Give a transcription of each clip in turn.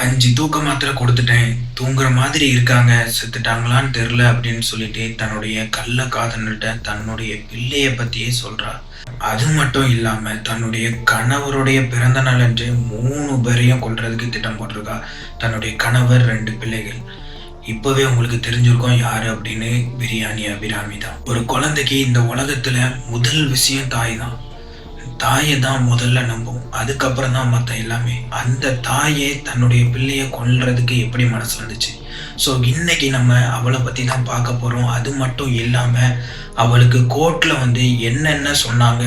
5 தூக்க மாத்திரை குடுத்துட்டேன். தூங்குற மாதிரி இருக்காங்க. செத்துட்டாங்களான்னு தெரியல அப்படின்னு சொல்லிட்டு தன்னுடைய கள்ள காதலன்ட்ட தன்னுடைய பிள்ளைய பத்தியே சொல்றா. அது மட்டும் இல்லாம தன்னுடைய கணவருடைய பிறந்த நாள் அன்று 3 பேரையும் கொல்றதுக்கு திட்டம் போட்டிருக்கா. தன்னுடைய கணவர், 2 பிள்ளைகள். இப்பவே உங்களுக்கு தெரிஞ்சிருக்கும் யாரு அப்படின்னு. பிரியாணி அபிராமி தான். ஒரு குழந்தைக்கு இந்த உலகத்துல முதல் விஷயம் தாய் தான். தாயை தான் முதல்ல நம்பும், அதுக்கப்புறம் தான் மற்ற எல்லாமே. அந்த தாயே தன்னுடைய பிள்ளைய கொல்றதுக்கு எப்படி மனசு வந்துச்சு? ஸோ இன்னைக்கு நம்ம அவளை பற்றி தான் பார்க்க போகிறோம். அது மட்டும் இல்லாமல் அவளுக்கு கோர்ட்டில் வந்து என்னென்ன சொன்னாங்க,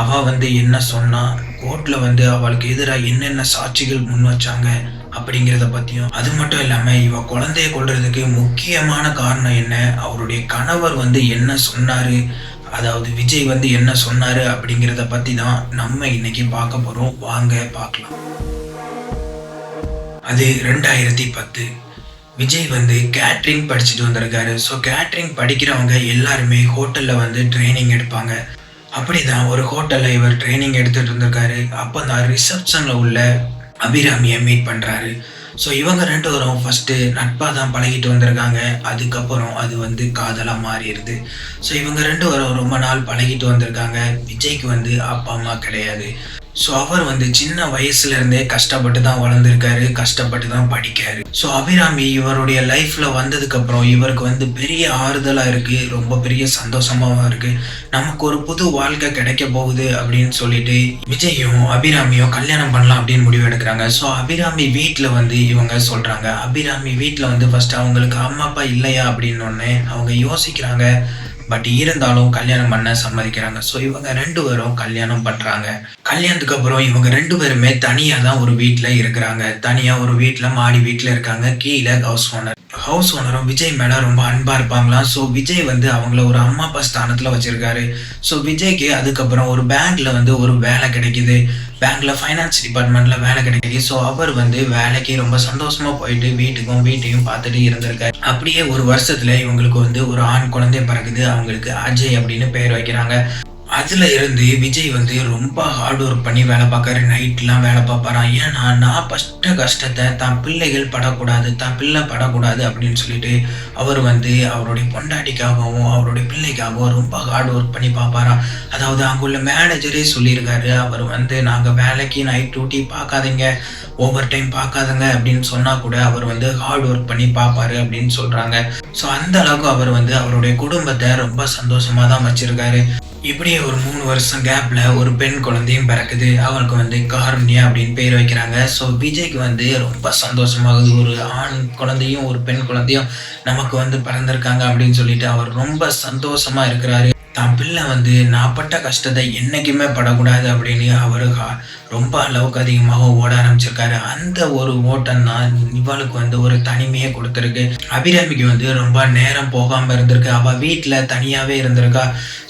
அவள் வந்து என்ன சொன்னா, கோர்ட்டில் வந்து அவளுக்கு எதிராக என்னென்ன சாட்சிகள் முன் வச்சாங்க அப்படிங்கிறத பற்றியும், அது மட்டும் இல்லாமல் இவ குழந்தைய கொல்றதுக்கு முக்கியமான காரணம் என்ன, அவருடைய கணவர் வந்து என்ன சொன்னார், அதாவது விஜய் வந்து என்ன சொன்னாரு அப்படிங்கிறத பத்தி தான் நம்ம இன்னைக்கு பார்க்க போறோம். வாங்க பார்க்கலாம். அது 2010. விஜய் வந்து கேட்ரிங் படிச்சுட்டு வந்திருக்காரு. ஸோ கேட்ரிங் படிக்கிறவங்க எல்லாருமே ஹோட்டல்ல வந்து ட்ரைனிங் எடுப்பாங்க. அப்படிதான் ஒரு ஹோட்டல்ல இவர் ட்ரைனிங் எடுத்துட்டு இருந்திருக்காரு. அப்போ தான் ரிசப்ஷன்ல உள்ள அபிராமியை மீட் பண்றாரு. ஸோ இவங்க 2 பேரும் ஃபஸ்ட்டு நட்பாக தான் பழகிட்டு வந்திருக்காங்க. அதுக்கப்புறம் அது வந்து காதலாக மாறிடுது. ஸோ இவங்க 2 பேரும் ரொம்ப நாள் பழகிட்டு வந்திருக்காங்க. விஜய்க்கு வந்து அப்பா அம்மா கிடையாது. ஸோ அவர் வந்து சின்ன வயசுலேருந்தே கஷ்டப்பட்டு தான் வளர்ந்துருக்காரு, கஷ்டப்பட்டு தான் படிக்காரு. ஸோ அபிராமி இவருடைய லைஃப்பில் வந்ததுக்கப்புறம் இவருக்கு வந்து பெரிய ஆறுதலாக இருக்குது, ரொம்ப பெரிய சந்தோஷமாகவும் இருக்குது. நமக்கு ஒரு புது வாழ்க்கை கிடைக்க போகுது அப்படின்னு சொல்லிட்டு விஜயும் அபிராமியும் கல்யாணம் பண்ணலாம் அப்படின்னு முடிவு எடுக்கிறாங்க. ஸோ அபிராமி வீட்டில் வந்து இவங்க சொல்கிறாங்க. அபிராமி வீட்டில் வந்து ஃபஸ்ட்டு அவங்களுக்கு அம்மா அப்பா இல்லையா அப்படின்னு அவங்க யோசிக்கிறாங்க. பட் இருந்தாலும் கல்யாணம் பண்ண சம்மதிக்கிறாங்க. ஸோ இவங்க 2 பேரும் கல்யாணம் பண்ணுறாங்க. கல்யாணத்துக்கு அப்புறம் இவங்க 2 பேருமே தனியாக தான் ஒரு வீட்டில் இருக்கிறாங்க. தனியாக ஒரு வீட்டில், மாடி வீட்டில் இருக்காங்க. கீழே ஹவுஸ் ஓனரும் விஜய் மேலே ரொம்ப அன்பாக இருப்பாங்களாம். ஸோ விஜய் வந்து அவங்கள ஒரு அம்மா அப்பா ஸ்தானத்தில் வச்சுருக்காரு. ஸோ விஜய்க்கு அதுக்கப்புறம் ஒரு பேங்க்கில் வந்து ஒரு வேலை கிடைக்கிது. பேங்க்கில் ஃபைனான்ஸ் டிபார்ட்மெண்ட்டில் வேலை கிடைக்கிது. ஸோ அவர் வந்து வேலைக்கு ரொம்ப சந்தோஷமாக போயிட்டு வீட்டையும் பார்த்துட்டு இருந்திருக்காரு. அப்படியே ஒரு வருஷத்தில் இவங்களுக்கு வந்து ஒரு ஆண் குழந்தை பிறகுது. அவங்களுக்கு அஜய் அப்படின்னு பெயர் வைக்கிறாங்க. அதுல இருந்து விஜய் வந்து ரொம்ப ஹார்ட் ஒர்க் பண்ணி வேலை பார்க்காரு. நைட்லாம் வேலை பார்ப்பாராம். ஏன்னா நான் பட்ட கஷ்டத்தை தான் பிள்ளைகள் படக்கூடாது, தான் பிள்ளை படக்கூடாது அப்படின்னு சொல்லிட்டு அவர் வந்து அவருடைய பொண்டாட்டிக்காகவும் அவருடைய பிள்ளைக்காகவும் ரொம்ப ஹார்ட் ஒர்க் பண்ணி பார்ப்பாராம். அதாவது அங்குள்ள மேனேஜரே சொல்லியிருக்காரு, அவர் வந்து நாங்கள் வேலைக்கு நைட் டியூட்டி பார்க்காதீங்க, ஓவர் டைம் பார்க்காதங்க அப்படின்னு சொன்னா கூட அவர் வந்து ஹார்ட் ஒர்க் பண்ணி பார்ப்பாரு அப்படின்னு சொல்றாங்க. ஸோ அந்த அளவுக்கு அவர் வந்து அவருடைய குடும்பத்தை ரொம்ப சந்தோஷமா தான் வச்சிருக்காரு. இப்படியே ஒரு 3 வருஷம் கேப்ல ஒரு பெண் குழந்தையும் பிறக்குது. அவளுக்கு வந்து காருண்யா அப்படின்னு பேர் வைக்கிறாங்க. ஸோ விஜய்க்கு வந்து ரொம்ப சந்தோஷமாகுது. ஒரு ஆண் குழந்தையும் ஒரு பெண் குழந்தையும் நமக்கு வந்து பிறந்திருக்காங்க அப்படின்னு சொல்லிட்டு அவர் ரொம்ப சந்தோஷமா இருக்கிறாரு. தான் பிள்ளை வந்து நான் பட்ட கஷ்டத்தை என்னைக்குமே படக்கூடாது அப்படின்னு அவரு ரொம்ப அளவுக்கு அதிகமாக ஓட ஆரம்பிச்சிருக்காரு. அந்த ஒரு ஓட்டம் தான் இவளுக்கு வந்து ஒரு தனிமையை கொடுத்துருக்கு. அபிராமிக்கு வந்து ரொம்ப நேரம் போகாமல் இருந்திருக்கு. அவள் வீட்டில் தனியாகவே இருந்திருக்கா.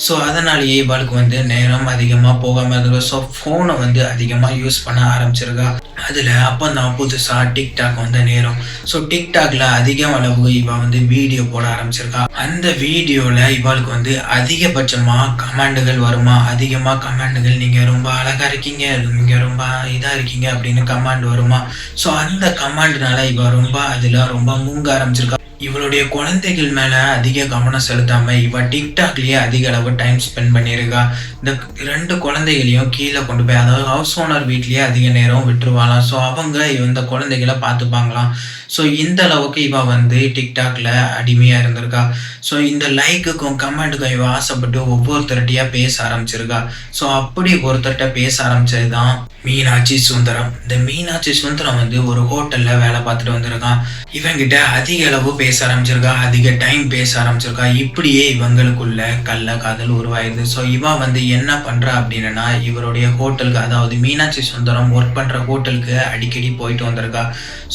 ஸோ அதனாலேயே இவளுக்கு வந்து நேரம் அதிகமாக போகாமல் இருந்திருக்கு. ஸோ ஃபோனை வந்து அதிகமாக யூஸ் பண்ண ஆரம்பிச்சிருக்கா. அதில் அப்போ தான் புதுசாக டிக்டாக் வந்த நேரம். ஸோ டிக்டாக்ல அதிக அளவு இவள் வந்து வீடியோ போட ஆரம்பிச்சிருக்கா. அந்த வீடியோவில் இவளுக்கு வந்து அதிகபட்சமாக கமெண்டுகள் வருமா, அதிகமாக கமெண்டுகள் நீங்கள் ரொம்ப அழகாக இருக்கீங்க, நீங்கள் ரொம்ப இதாக இருக்கீங்க அப்படின்னு கமெண்ட் வருமா. ஸோ அந்த கமெண்ட்னால இவள் ரொம்ப அதில் ரொம்ப மூங்க ஆரம்பிச்சிருக்கா. இவளுடைய குழந்தைகள் மேலே அதிக கவனம் செலுத்தாமல் இவள் டிக்டாக்லேயே அதிக அளவு டைம் ஸ்பெண்ட் பண்ணியிருக்கா. இந்த 2 குழந்தைகளையும் கீழே கொண்டு போய், அதாவது ஹவுஸ் ஓனர் வீட்லேயே அதிக நேரம் விட்டுருவாளாம். ஸோ அவங்க இந்த குழந்தைகளை பார்த்துப்பாங்களாம். ஸோ இந்த அளவுக்கு இவள் வந்து டிக்டாக்ல அடிமையாக இருந்திருக்கா. ஸோ இந்த லைக்குக்கும் கமெண்ட்டுக்கும் இவள் ஆசைப்பட்டு ஒவ்வொருத்தர்கிட்டையாக பேச ஆரம்பிச்சிருக்கா. ஸோ அப்படி ஒருத்தர்கிட்ட பேச ஆரம்பிச்சது தான் மீனாட்சி சுந்தரம். இந்த மீனாட்சி சுந்தரம் வந்து ஒரு ஹோட்டலில் வேலை பார்த்துட்டு வந்திருக்கான். இவங்கிட்ட அதிக அளவு பேச ஆரம்பிச்சிருக்கா, அதிக டைம் பேச ஆரம்பிச்சிருக்கா. இப்படியே இவங்களுக்குள்ள கள்ள காதல் உருவாயிருது. ஸோ இவன் வந்து என்ன பண்ணுறா அப்படின்னா, இவருடைய ஹோட்டலுக்கு, அதாவது மீனாட்சி சுந்தரம் ஒர்க் பண்ணுற ஹோட்டலுக்கு அடிக்கடி போயிட்டு வந்திருக்கா.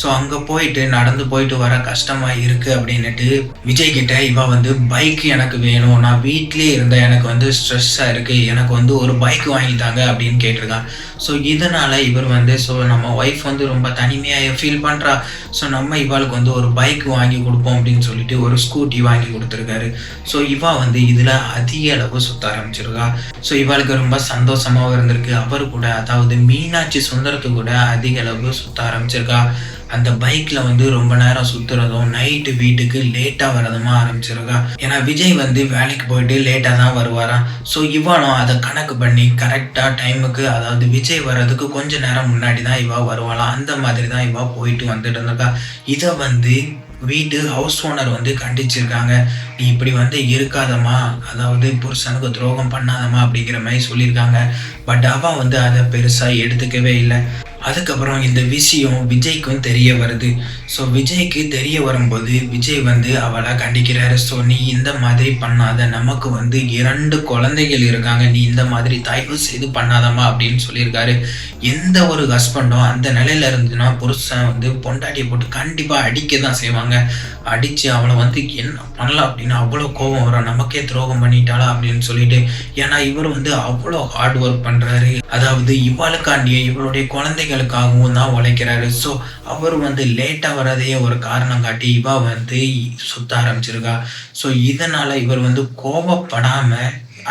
ஸோ அங்கே போயிட்டு நடந்து போயிட்டு வர கஷ்டமாக இருக்குது அப்படின்னுட்டு விஜய் கிட்ட இவன் வந்து பைக் எனக்கு வேணும், நான் வீட்டிலே இருந்த எனக்கு வந்து ஸ்ட்ரெஸ்ஸாக இருக்குது, எனக்கு வந்து ஒரு பைக் வாங்கிட்டாங்க அப்படின்னு கேட்டிருக்கான். ஸோ இதனால் இவர் வந்து, ஸோ நம்ம ஒய்ஃப் வந்து ரொம்ப தனிமையாக ஃபீல் பண்ணுறா, ஸோ நம்ம இவளுக்கு வந்து ஒரு பைக் வாங்கி கொடுப்போம் அப்படின்னு சொல்லிட்டு ஒரு ஸ்கூட்டி வாங்கி கொடுத்துருக்காரு. ஸோ இவா வந்து இதில் அதிக அளவு சுற்ற ஆரம்பிச்சிருக்கா. ஸோ இவளுக்கு ரொம்ப சந்தோஷமாகவும் இருந்திருக்கு. அவர் கூட, அதாவது மீனாட்சி சுந்தரத்து கூட அதிக அளவு சுற்ற ஆரம்பிச்சிருக்கா. அந்த பைக்ல வந்து ரொம்ப நேரம் சுத்துறதும், நைட்டு வீட்டுக்கு லேட்டா வரதுமா ஆரம்பிச்சிருக்கா. ஏன்னா விஜய் வந்து வேலைக்கு போயிட்டு லேட்டா தான் வருவாராம். ஸோ இவளும் அதை கணக்கு பண்ணி கரெக்டா டைமுக்கு, அதாவது விஜய் வர்றதுக்கு கொஞ்ச நேரம் முன்னாடி தான் இவ வருவாளாம். அந்த மாதிரி தான் இவ போயிட்டு வந்துட்டு இருந்திருக்கா. இதை வந்து வீட்டு ஹவுஸ் ஓனர் வந்து கண்டிச்சிருக்காங்க. நீ இப்படி வந்து இருக்காதம்மா, அதாவது புருஷனுக்கு துரோகம் பண்ணாதம்மா அப்படிங்கிற மாதிரி சொல்லியிருக்காங்க. பட் அவ வந்து அதை பெருசா எடுத்துக்கவே இல்லை. அதுக்கப்புறம் இந்த விஷயம் விஜய்க்கும் தெரிய வருது. ஸோ விஜய்க்கு தெரிய வரும்போது விஜய் வந்து அவளை கண்டிக்கிறாரு. ஸோ நீ இந்த மாதிரி பண்ணாத, நமக்கு வந்து 2 குழந்தைகள் இருக்காங்க, நீ இந்த மாதிரி தயவு செய்து பண்ணாதம்மா அப்படின்னு சொல்லியிருக்காரு. எந்த ஒரு ஹஸ்பண்டும் அந்த நிலையில இருந்துச்சுன்னா புருஷன் வந்து பொண்டாட்டியை போட்டு கண்டிப்பா அடிக்க தான் செய்வாங்க. அடிச்சு அவளை வந்து என்ன பண்ணலாம் அப்படின்னு அவ்வளோ கோபம் வரும், நமக்கே துரோகம் பண்ணிட்டாளா அப்படின்னு சொல்லிட்டு. ஏன்னா இவர் வந்து அவ்வளோ ஹார்ட் ஒர்க் பண்றாரு, அதாவது இவளுக்காண்டியே இவளுடைய குழந்தைகளுக்காகவும் தான் உழைக்கிறாரு. ஸோ அவர் வந்து லேட்டா வரதையே ஒரு காரணம் காட்டி இவ வந்து சுத்த ஆரம்பிச்சிருக்கா. ஸோ இதனால இவர் வந்து கோபப்படாம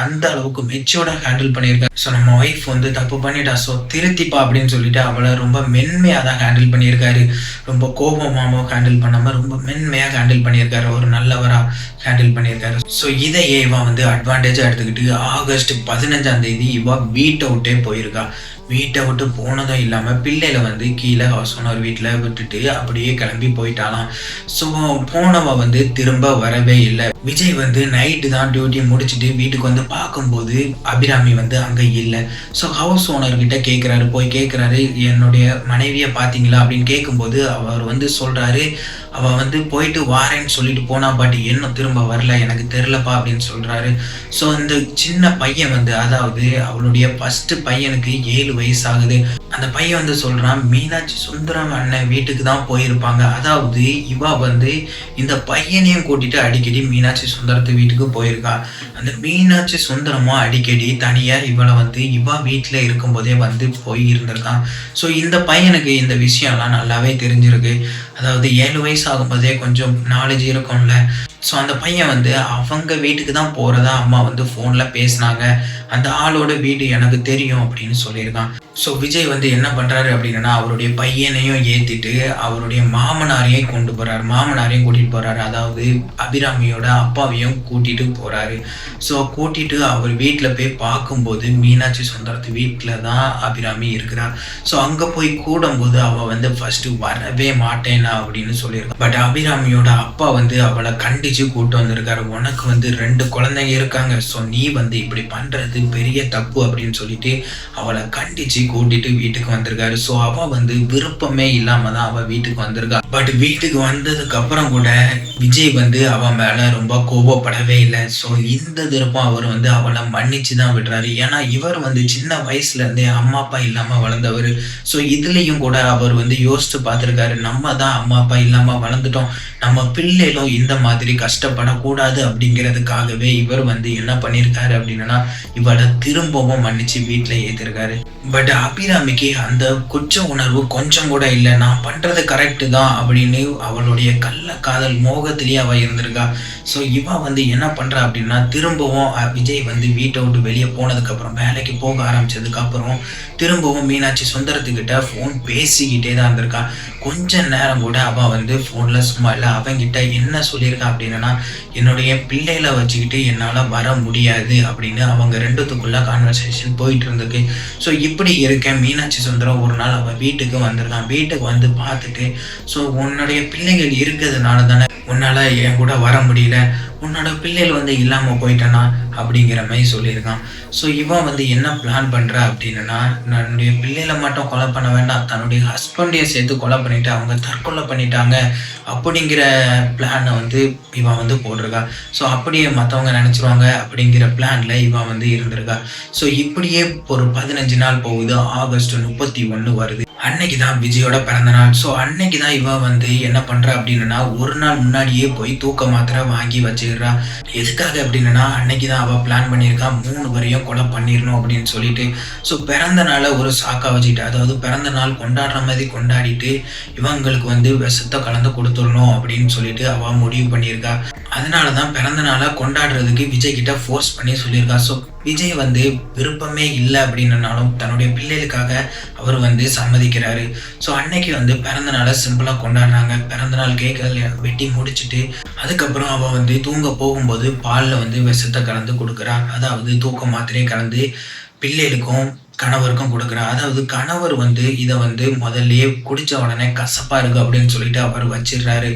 அந்த அளவுக்கு மெச்சூர்டா ஹேண்டில் பண்ணியிருக்காரு. ஸோ நம்ம ஒய்ஃப் வந்து தப்பு பண்ணிட்டா, ஸோ திருத்திப்பா அப்படின்னு சொல்லிட்டு அவளை ரொம்ப மென்மையா தான் ஹேண்டில் பண்ணியிருக்காரு. ரொம்ப கோபமாகவும் ஹேண்டில் பண்ணாம ரொம்ப மென்மையா ஹேண்டில் பண்ணியிருக்காரு. ஒரு நல்லவரா ஹேண்டில் பண்ணியிருக்காரு. ஸோ இதையே இவ வந்து அட்வான்டேஜா எடுத்துக்கிட்டு ஆகஸ்ட் 15 இவ வீட்டை விட்டே போயிருக்கா. வீட்டை விட்டு போனதும் இல்லாமல் பிள்ளையில வந்து கீழே ஹவுஸ் ஓனர் வீட்டில் விட்டுட்டு அப்படியே கிளம்பி போயிட்டாலாம். ஸோ போனவ வந்து திரும்ப வரவே இல்லை. விஜய் வந்து நைட்டு தான் டியூட்டி முடிச்சுட்டு வீட்டுக்கு வந்து பார்க்கும்போது அபிராமி வந்து அங்கே இல்லை. ஸோ ஹவுஸ் ஓனர்கிட்ட கேட்குறாரு, போய் கேட்குறாரு, என்னுடைய மனைவியை பார்த்தீங்களா அப்படின்னு கேட்கும்போது அவர் வந்து சொல்கிறாரு, அவள் வந்து போயிட்டு வாரேன்னு சொல்லிட்டு போனா, பட் இன்னும் திரும்ப வரல, எனக்கு தெரிலப்பா அப்படின்னு சொல்கிறாரு. ஸோ இந்த சின்ன பையன் வந்து, அதாவது அவளுடைய ஃபஸ்ட்டு பையனுக்கு 7 வயசு ஆகுது. அந்த பையன் வந்து சொல்கிறான், மீனாட்சி சுந்தரம் அண்ணன் வீட்டுக்கு தான் போயிருப்பாங்க. அதாவது இவ வந்து இந்த பையனையும் கூட்டிட்டு அடிக்கடி மீனாட்சி சுந்தரத்து வீட்டுக்கு போயிருக்கா. அந்த மீனாட்சி சுந்தரமும் அடிக்கடி தனியார் இவளை வந்து இவ வீட்டில் இருக்கும்போதே வந்து போய் இருந்திருக்கான். ஸோ இந்த பையனுக்கு இந்த விஷயம்லாம் நல்லாவே தெரிஞ்சிருக்கு. அதாவது 7 வயசு ஆகும்போதே கொஞ்சம் நாலேஜ் இருக்கும்ல. ஸோ அந்த பையன் வந்து அவங்க வீட்டுக்கு தான் போகிறதா அம்மா வந்து ஃபோனில் பேசினாங்க, அந்த ஆளோட வீடு எனக்கு தெரியும் அப்படின்னு சொல்லியிருக்கான். ஸோ விஜய் வந்து என்ன பண்ணுறாரு அப்படின்னா, அவருடைய பையனையும் ஏற்றிட்டு அவருடைய மாமனாரையும் கொண்டு போகிறாரு, மாமனாரையும் கூட்டிகிட்டு போகிறாரு, அதாவது அபிராமியோட அப்பாவையும் கூட்டிகிட்டு போகிறாரு. ஸோ கூட்டிகிட்டு அவர் வீட்டில் போய் பார்க்கும்போது மீனாட்சி சுந்தரத்து வீட்டில் தான் அபிராமி இருக்கிறார். ஸோ அங்கே போய் கூடும்போது அவள் வந்து ஃபஸ்ட்டு வரவே மாட்டேனா அப்படின்னு சொல்லியிருக்கான். பட் அபிராமியோட அப்பா வந்து அவளை கண்டிச்சு கூட்டு வந்திருக்காரு. உனக்கு வந்து 2 குழந்தைங்க இருக்காங்க, ஸோ நீ வந்து இப்படி பண்றது பெரிய தப்பு அப்படின்னு சொல்லிட்டு அவளை கண்டிச்சு கூட்டிட்டு வீட்டுக்கு வந்திருக்காரு. ஸோ அவ வந்து விருப்பமே இல்லாம தான் அவ வீட்டுக்கு வந்திருக்கா. பட் வீட்டுக்கு வந்ததுக்கு அப்புறம் கூட விஜய் வந்து அவ மேல ரொம்ப கோபப்படவே இல்லை. ஸோ இந்த திருப்பம் அவர் வந்து அவளை மன்னிச்சு தான் விடுறாரு. ஏன்னா இவர் வந்து சின்ன வயசுல இருந்தே அம்மா அப்பா இல்லாம வளர்ந்தவர். ஸோ இதுலயும் கூட அவர் வந்து யோசிச்சு பார்த்துருக்காரு, நம்ம தான் அம்மா அப்பா இல்லாம வளர்ந்துட்டோம், நம்ம பிள்ளைகளும் இந்த மாதிரி கஷ்டப்படக்கூடாது அப்படிங்கிறதுக்காகவே இவர் வந்து என்ன பண்ணியிருக்காரு அப்படின்னா, இவளை திரும்பவும் மன்னிச்சு வீட்டில் ஏற்றிருக்காரு. பட் அபிராமிக்கு அந்த குற்ற உணர்வு கொஞ்சம் கூட இல்லை. நான் பண்றது கரெக்டு தான் அப்படின்னு அவளுடைய கள்ள காதல் மோகத்திலேயே அவள் இருந்திருக்கா. ஸோ இவன் வந்து என்ன பண்றா அப்படின்னா, திரும்பவும் விஜய் வந்து வீட்டை விட்டு வெளியே போனதுக்கப்புறம், வேலைக்கு போக ஆரம்பிச்சதுக்கப்புறம் திரும்பவும் மீனாட்சி சுந்தரத்துக்கிட்ட ஃபோன் பேசிக்கிட்டே தான் இருந்திருக்கா. கொஞ்ச நேரம் கூட அவள் வந்து ஃபோனில் சும்மா இல்லை. அவங்கிட்ட என்ன சொல்லியிருக்கா அப்படின்னா, என்னுடைய பிள்ளைகளை வச்சுக்கிட்டு என்னால் வர முடியாது அப்படின்னு அவங்க 2த்துக்குள்ள கான்வர்சேஷன் போயிட்டு இருந்திருக்கு. ஸோ இப்படி இருக்க மீனாட்சி சுந்தரம் ஒரு நாள் அவள் வீட்டுக்கு வந்திருக்கான். வீட்டுக்கு வந்து பார்த்துட்டு, ஸோ உன்னுடைய பிள்ளைகள் இருக்கிறதுனால தானே உன்னால் என் கூட வர முடியல, உன்னோட பிள்ளைகள் வந்து இல்லாமல் போயிட்டனா அப்படிங்கிற மாதிரி சொல்லியிருக்கான். ஸோ இவன் வந்து என்ன பிளான் பண்ணுறா அப்படின்னா, தன்னுடைய பிள்ளைகளை மட்டும் கொலை பண்ண வேண்டாம், தன்னுடைய ஹஸ்பண்டையும் சேர்த்து கொலை பண்ணிட்டு அவங்க தற்கொலை பண்ணிட்டாங்க அப்படிங்கிற பிளானை வந்து இவன் வந்து போட்டிருக்கா. ஸோ அப்படியே மற்றவங்க நினச்சிருவாங்க அப்படிங்கிற பிளானில் இவன் வந்து இருந்திருக்கா. ஸோ இப்படியே ஒரு 15 நாள் போகுது. ஆகஸ்ட் 31 வருது. அன்னைக்கு தான் விஜயோட பிறந்த நாள். ஸோ அன்னைக்கு தான் இவ வந்து என்ன பண்றா அப்படின்னா, ஒரு நாள் முன்னாடியே போய் தூக்க மாத்திரை வாங்கி வச்சுக்கிறா. எதுக்காக அப்படின்னா, அன்னைக்கு தான் அவ பிளான் பண்ணியிருக்கா 3 பேரையும் கொலை பண்ணிடணும் அப்படின்னு சொல்லிட்டு. ஸோ பிறந்த நாளை ஒரு சாக்கா வச்சுட்டு, அதாவது பிறந்த நாள் கொண்டாடுற மாதிரி கொண்டாடிட்டு இவங்களுக்கு வந்து விஷத்தை கலந்து கொடுத்துடணும் அப்படின்னு சொல்லிட்டு அவ முடிவு பண்ணியிருக்கா. அதனால தான் பிறந்த நாளை கொண்டாடுறதுக்கு விஜய் கிட்ட ஃபோர்ஸ் பண்ணி சொல்லியிருக்கா. ஸோ விஜய் வந்து விருப்பமே இல்ல அப்படின்னனாலும் தன்னுடைய பிள்ளைகளுக்காக அவர் வந்து சம்மதிக்கிறாரு. ஸோ அன்னைக்கு வந்து பிறந்த நாள சிம்பிளா கொண்டாடுறாங்க. பிறந்த நாள் கேக்க வெட்டி முடிச்சுட்டு, அதுக்கப்புறம் அவ வந்து தூங்க போகும்போது பால்ல வந்து விஷத்த கலந்து குடுக்குறா. அதாவது தூக்க மாத்திரைய கலந்து பிள்ளைகளுக்கும், கணவருக்கும் குடுக்குறா. அதாவது கணவர் வந்து இத வந்து முதல்லயே குடிச்ச உடனே கசப்பா இருக்கு அப்படின்னு சொல்லிட்டு அவர் வச்சிடுறாரு.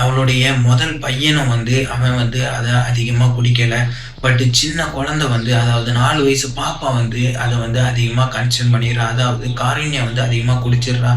அவளுடைய முதல் பையனும் வந்து அவன் வந்து அத அதிகமா குடிக்கல. பட் சின்ன குழந்தை வந்து அதாவது 4 வயசு பாப்பா வந்து அத வந்து அதிகமா கன்சியூம் பண்ணிர்றா. அதாவது காரின்யா வந்து அதிகமா குடிச்சிடுறா.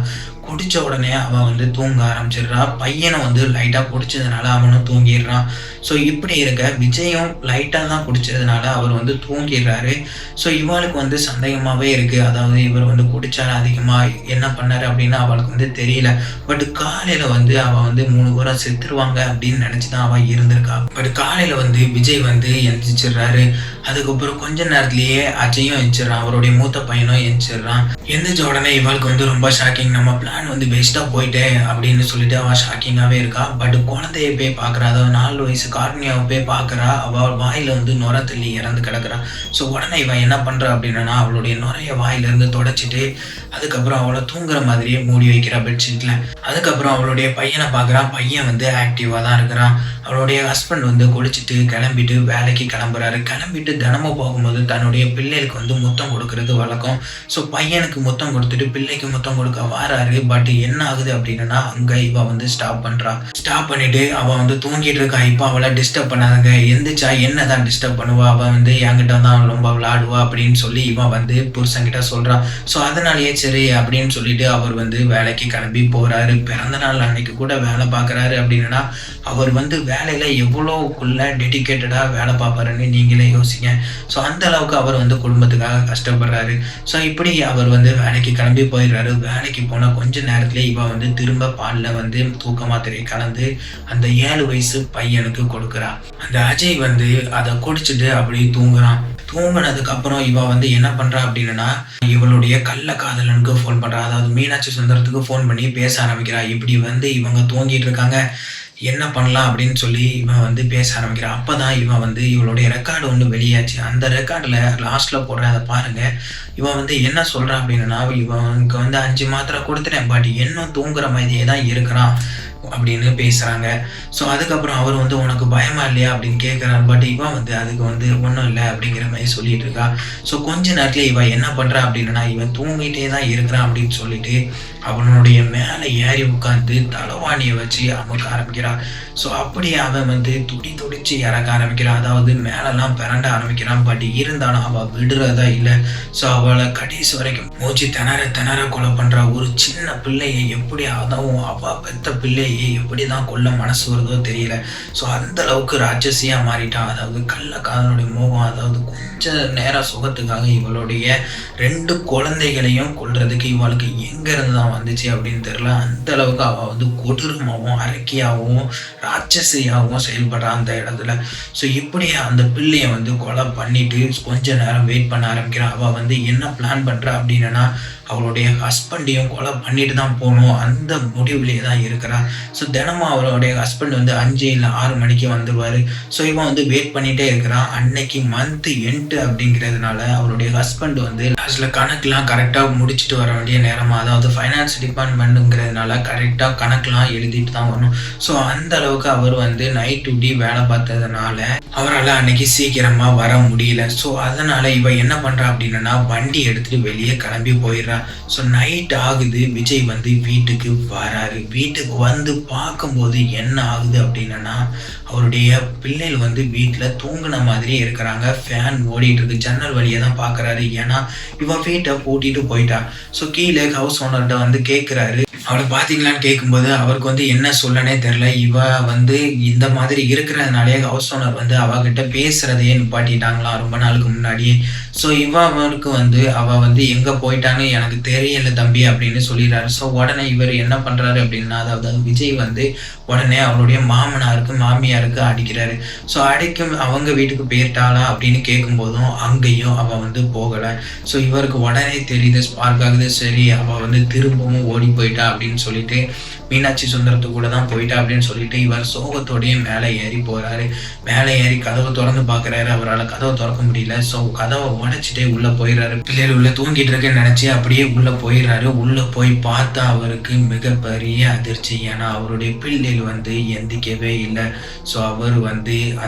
குடிச்ச உடனே அவன் வந்து தூங்க ஆரம்பிச்சிடுறா. பையனும் வந்து லைட்டா குடிச்சதுனால அவனும் தூங்கிடுறான். ஸோ இப்படி இருக்க விஜயும் லைட்டா தான் குடிச்சதுனால அவர் வந்து தூங்கிடுறாரு. ஸோ இவளுக்கு வந்து சந்தேகமாவே இருக்கு. அதாவது இவர் வந்து குடிச்சாரு அதிகமா என்ன பண்ணாரு அப்படின்னு அவளுக்கு வந்து தெரியல. பட் காலையில வந்து அவ வந்து 3 பேரும் செத்துருவாங்க அப்படின்னு நினைச்சு தான் அவ இருந்திருக்கா. பட் காலையில வந்து விஜய் வந்து எந்திரிச்சிடுறாரு. அதுக்கப்புறம் கொஞ்ச நேரத்திலேயே அஜயும் எந்திரிச்சிடுறான். அவருடைய மூத்த பையனும் எந்திரிச்சிடுறான். எந்திரிச்ச உடனே இவளுக்கு வந்து ரொம்ப ஷாக்கிங். நம்ம பிளான் வந்து பெஸ்ட்டா போயிட்டே அப்படின்னு சொல்லிட்டு அவ ஷாக்கிங்காவே இருக்கா. பட் குழந்தைய போய் பார்க்குறா. அதாவது 4 வயசு கார்னியாவை போய் பார்க்குறா. அவ வாயில வந்து நுரை தள்ளி இறந்து கிடக்குறா. ஸோ உடனே இவன் என்ன பண்றா அப்படின்னா அவளுடைய நுரைய வாயிலிருந்து தொடச்சிட்டு அதுக்கப்புறம் அவளை தூங்குற மாதிரியே மூடி வைக்கிறா பெட்ஷீட்ல. அதுக்கப்புறம் அவளுடைய பையனை பார்க்குறா. பையன் வந்து ஆக்டிவா தான் இருக்கிறான். அவளுடைய ஹஸ்பண்ட் வந்து குளிச்சுட்டு கிளம்பிட்டு வேலைக்கு கிளம்புறாரு. கிளம்பிட்டு தினமும் போகும்போது தன்னுடைய பிள்ளைகளுக்கு வந்து முத்தம் கொடுக்கறது வழக்கம். ஸோ பையனுக்கு முத்தம் கொடுத்துட்டு பிள்ளைக்கு முத்தம் கொடுக்க வாராரு. பட் என்ன ஆகுது அப்படின்னா அங்க இவ வந்து ஸ்டாப் பண்றா. ஸ்டாப் பண்ணிட்டு அவ வந்து தூங்கிட்டு இருக்கா. இப்போ அவளை டிஸ்டர்ப் பண்ணாதங்க, எந்திரிச்சா என்னதான் டிஸ்டர்ப் பண்ணுவா, அவ வந்து என்கிட்ட தான் ரொம்ப விளையாடுவா அப்படின்னு சொல்லி இவன் வந்து புருஷன்கிட்ட சொல்றான். ஸோ அதனாலேயே சரி அப்படின்னு சொல்லிட்டு அவர் வந்து வேலைக்கு கிளம்பி போறாரு. பிறந்த நாள் அன்னைக்கு கூட வேலை பார்க்குறாரு அப்படின்னா அவர் வந்து வேலையில எவ்வளோக்குள்ள டெடிக்கேட்டடா வேலை பார்ப்பாருன்னு நீங்களே யோசிங்க. ஸோ அந்த அளவுக்கு அவர் வந்து குடும்பத்துக்காக கஷ்டப்படுறாரு. ஸோ இப்படி அவர் வந்து வேலைக்கு கிளம்பி போயிடுறாரு. வேலைக்கு போன கொஞ்ச நேரத்துல இவ வந்து திரும்ப பால்ல வந்து தூக்க மாத்திரை கலந்து அந்த 7 வயசு பையனுக்கு கொடுக்குறா. அந்த அஜய் வந்து அதை குடிச்சிட்டு அப்படி தூங்குறான். தூங்கினதுக்கு அப்புறம் இவ வந்து என்ன பண்றா அப்படின்னா இவளுடைய கள்ள காதலனுக்கு ஃபோன் பண்றா. அதாவது மீனாட்சி சுந்தரத்துக்கு ஃபோன் பண்ணி பேச ஆரம்பிக்கிறா. இப்படி வந்து இவங்க தூங்கிட்டு இருக்காங்க, என்ன பண்ணலாம் அப்படின்னு சொல்லி இவன் வந்து பேச ஆரம்பிக்கிறான். அப்பதான் இவன் வந்து இவளுடைய ரெக்கார்டு ஒன்று வெளியாச்சு. அந்த ரெக்கார்டில் லாஸ்ட்ல போடுற அதை பாருங்க. இவன் வந்து என்ன சொல்றான் அப்படின்னா இவனுக்கு வந்து 5 மாத்திரை கொடுத்துட்டேன், பட் இன்னும் தூங்குற மாதிரியே தான் இருக்கிறான் அப்படின்னு பேசுறாங்க. ஸோ அதுக்கப்புறம் அவர் வந்து உனக்கு பயமா இல்லையா அப்படின்னு கேட்குறாரு. பட் இவன் வந்து அதுக்கு வந்து ஒன்றும் இல்லை அப்படிங்கிற மாதிரி சொல்லிட்டு இருக்கா. ஸோ கொஞ்ச நேரத்துல இவன் என்ன பண்றா அப்படின்னா இவன் தூங்கிட்டே தான் இருக்கிறான் அப்படின்னு சொல்லிட்டு அவனுடைய மேலே ஏறி உட்காந்து தலைவாணியை வச்சு அமுக்க ஆரம்பிக்கிறான். ஸோ அப்படியே அவன் வந்து துடிச்சு இறக்க ஆரம்பிக்கிறான். அதாவது மேலெல்லாம் பிறண்ட ஆரம்பிக்கிறான். பட் இருந்தாலும் அவள் விடுறதா இல்லை. ஸோ அவளை கடைசி வரைக்கும் மூச்சு திணற கொலை பண்றா. ஒரு சின்ன பிள்ளையை எப்படி அதுவும் அவ பெத்த பிள்ளையை எப்படி தான் கொல்ல மனசு வருதோ தெரியல. ஸோ அந்த அளவுக்கு ராட்சசியா மாறிட்டான். அதாவது கள்ள காதலுடைய மோகம், அதாவது கொஞ்ச நேர சுகத்துக்காக இவளுடைய 2 குழந்தைகளையும் கொல்றதுக்கு இவளுக்கு எங்க இருந்து தான் வந்துச்சு அப்படின்னு தெரியல. அந்த அளவுக்கு அவ வந்து கொடூரமாகவும் அரக்கியாகவும் ராட்சசியாகவும் செயல்படுறான் அந்த இடத்துல. ஸோ இப்படி அந்த பிள்ளைய வந்து கொலை பண்ணிட்டு கொஞ்ச நேரம் வெயிட் பண்ண ஆரம்பிக்கிறான். அவ வந்து என்ன பிளான் பண்றா அப்படின்னா அவளுடைய ஹஸ்பண்டையும் கொலை பண்ணிட்டு தான் போகணும் அந்த முடிவுலேயே தான் இருக்கிறா. ஸோ தினமும் அவளுடைய ஹஸ்பண்ட் வந்து 5 இல்லை 6 மணிக்கு வந்துடுவாரு. ஸோ இவன் வந்து வெயிட் பண்ணிட்டே இருக்கிறான். அன்னைக்கு மந்த் எண்ட் அப்படிங்கிறதுனால அவருடைய ஹஸ்பண்ட் வந்து லாஸ்ட்ல கணக்கெல்லாம் கரெக்டாக முடிச்சுட்டு வர வேண்டிய நேரமா, அதாவது ஃபைனான்ஸ் டிபார்ட்மெண்ட்டுங்கிறதுனால கரெக்டாக கணக்கெல்லாம் எழுதிட்டு தான் வரணும். ஸோ அந்த அளவுக்கு அவர் வந்து நைட் டியூட்டி வேலை பார்த்ததுனால அவரால் அன்னைக்கு சீக்கிரமா வர முடியல. ஸோ அதனால இவ என்ன பண்றா அப்படின்னா வண்டி எடுத்துட்டு வெளியே கிளம்பி போயிடுறா. ஸோ நைட் ஆகுது. விஜய் வந்து வீட்டுக்கு வராரு. வீட்டுக்கு வந்து பார்க்கும்போது என்ன ஆகுது அப்படின்னா அவருடைய பிள்ளைகள் வந்து வீட்டில் தூங்கின மாதிரியே இருக்கிறாங்க. ஃபேன் ஓடிட்டு இருக்கு. ஜன்னல் வழியை தான் பார்க்குறாரு. ஏன்னா இவன் வீட்டை பூட்டிட்டு போயிட்டா. ஸோ கீழே ஹவுஸ் ஓனர்கிட்ட வந்து கேட்குறாரு, அவளை பார்த்தீங்களான்னு கேட்கும்போது அவருக்கு வந்து என்ன சொல்லனே தெரில. இவ வந்து இந்த மாதிரி இருக்கிறதுனாலே ஹவுஸ் ஓனர் வந்து அவகிட்ட பேசுறதையே நிப்பாட்டிட்டாங்களாம் ரொம்ப நாளுக்கு முன்னாடியே. ஸோ அவருக்கு அவ எங்க போயிட்டான்னு எனக்கு தெரியல தம்பி அப்படின்னு சொல்லிடுறாரு. ஸோ உடனே இவர் என்ன பண்றாரு அப்படின்னா, அதாவது விஜய் உடனே அவருடைய மாமனாருக்கு மாமியாருக்கு அடிக்கிறாரு. ஸோ அவங்க வீட்டுக்கு போயிட்டாளா அப்படின்னு கேட்கும்போதும் அங்கேயும் அவ போகல. ஸோ இவருக்கு உடனே தெரியுது, ஸ்பார்க் ஆகுது. சரி, அவ திரும்பவும் ஓடி போயிட்டா அப்படின்னு சொல்லிட்டு மீனாட்சி சுந்தரத்து கூட தான் போயிட்டா அப்படின்னு சொல்லிட்டு இவர் சோகத்தோடய மேலே ஏறி போறாரு. மேலே ஏறி கதவை திறந்து பார்க்குறாரு. அவரால் கதவை திறக்க முடியல. ஸோ கதவை உடைச்சிட்டே உள்ள போயிடுறாரு. பிள்ளைகள் உள்ள தூங்கிட்டு இருக்குன்னு நினைச்சு அப்படியே உள்ள போயிடுறாரு. உள்ள போய் பார்த்தா அவருக்கு மிகப்பெரிய அதிர்ச்சி. ஏன்னா அவருடைய பிள்ளைகள் எந்திக்கவே இல்லை. ஸோ அவர்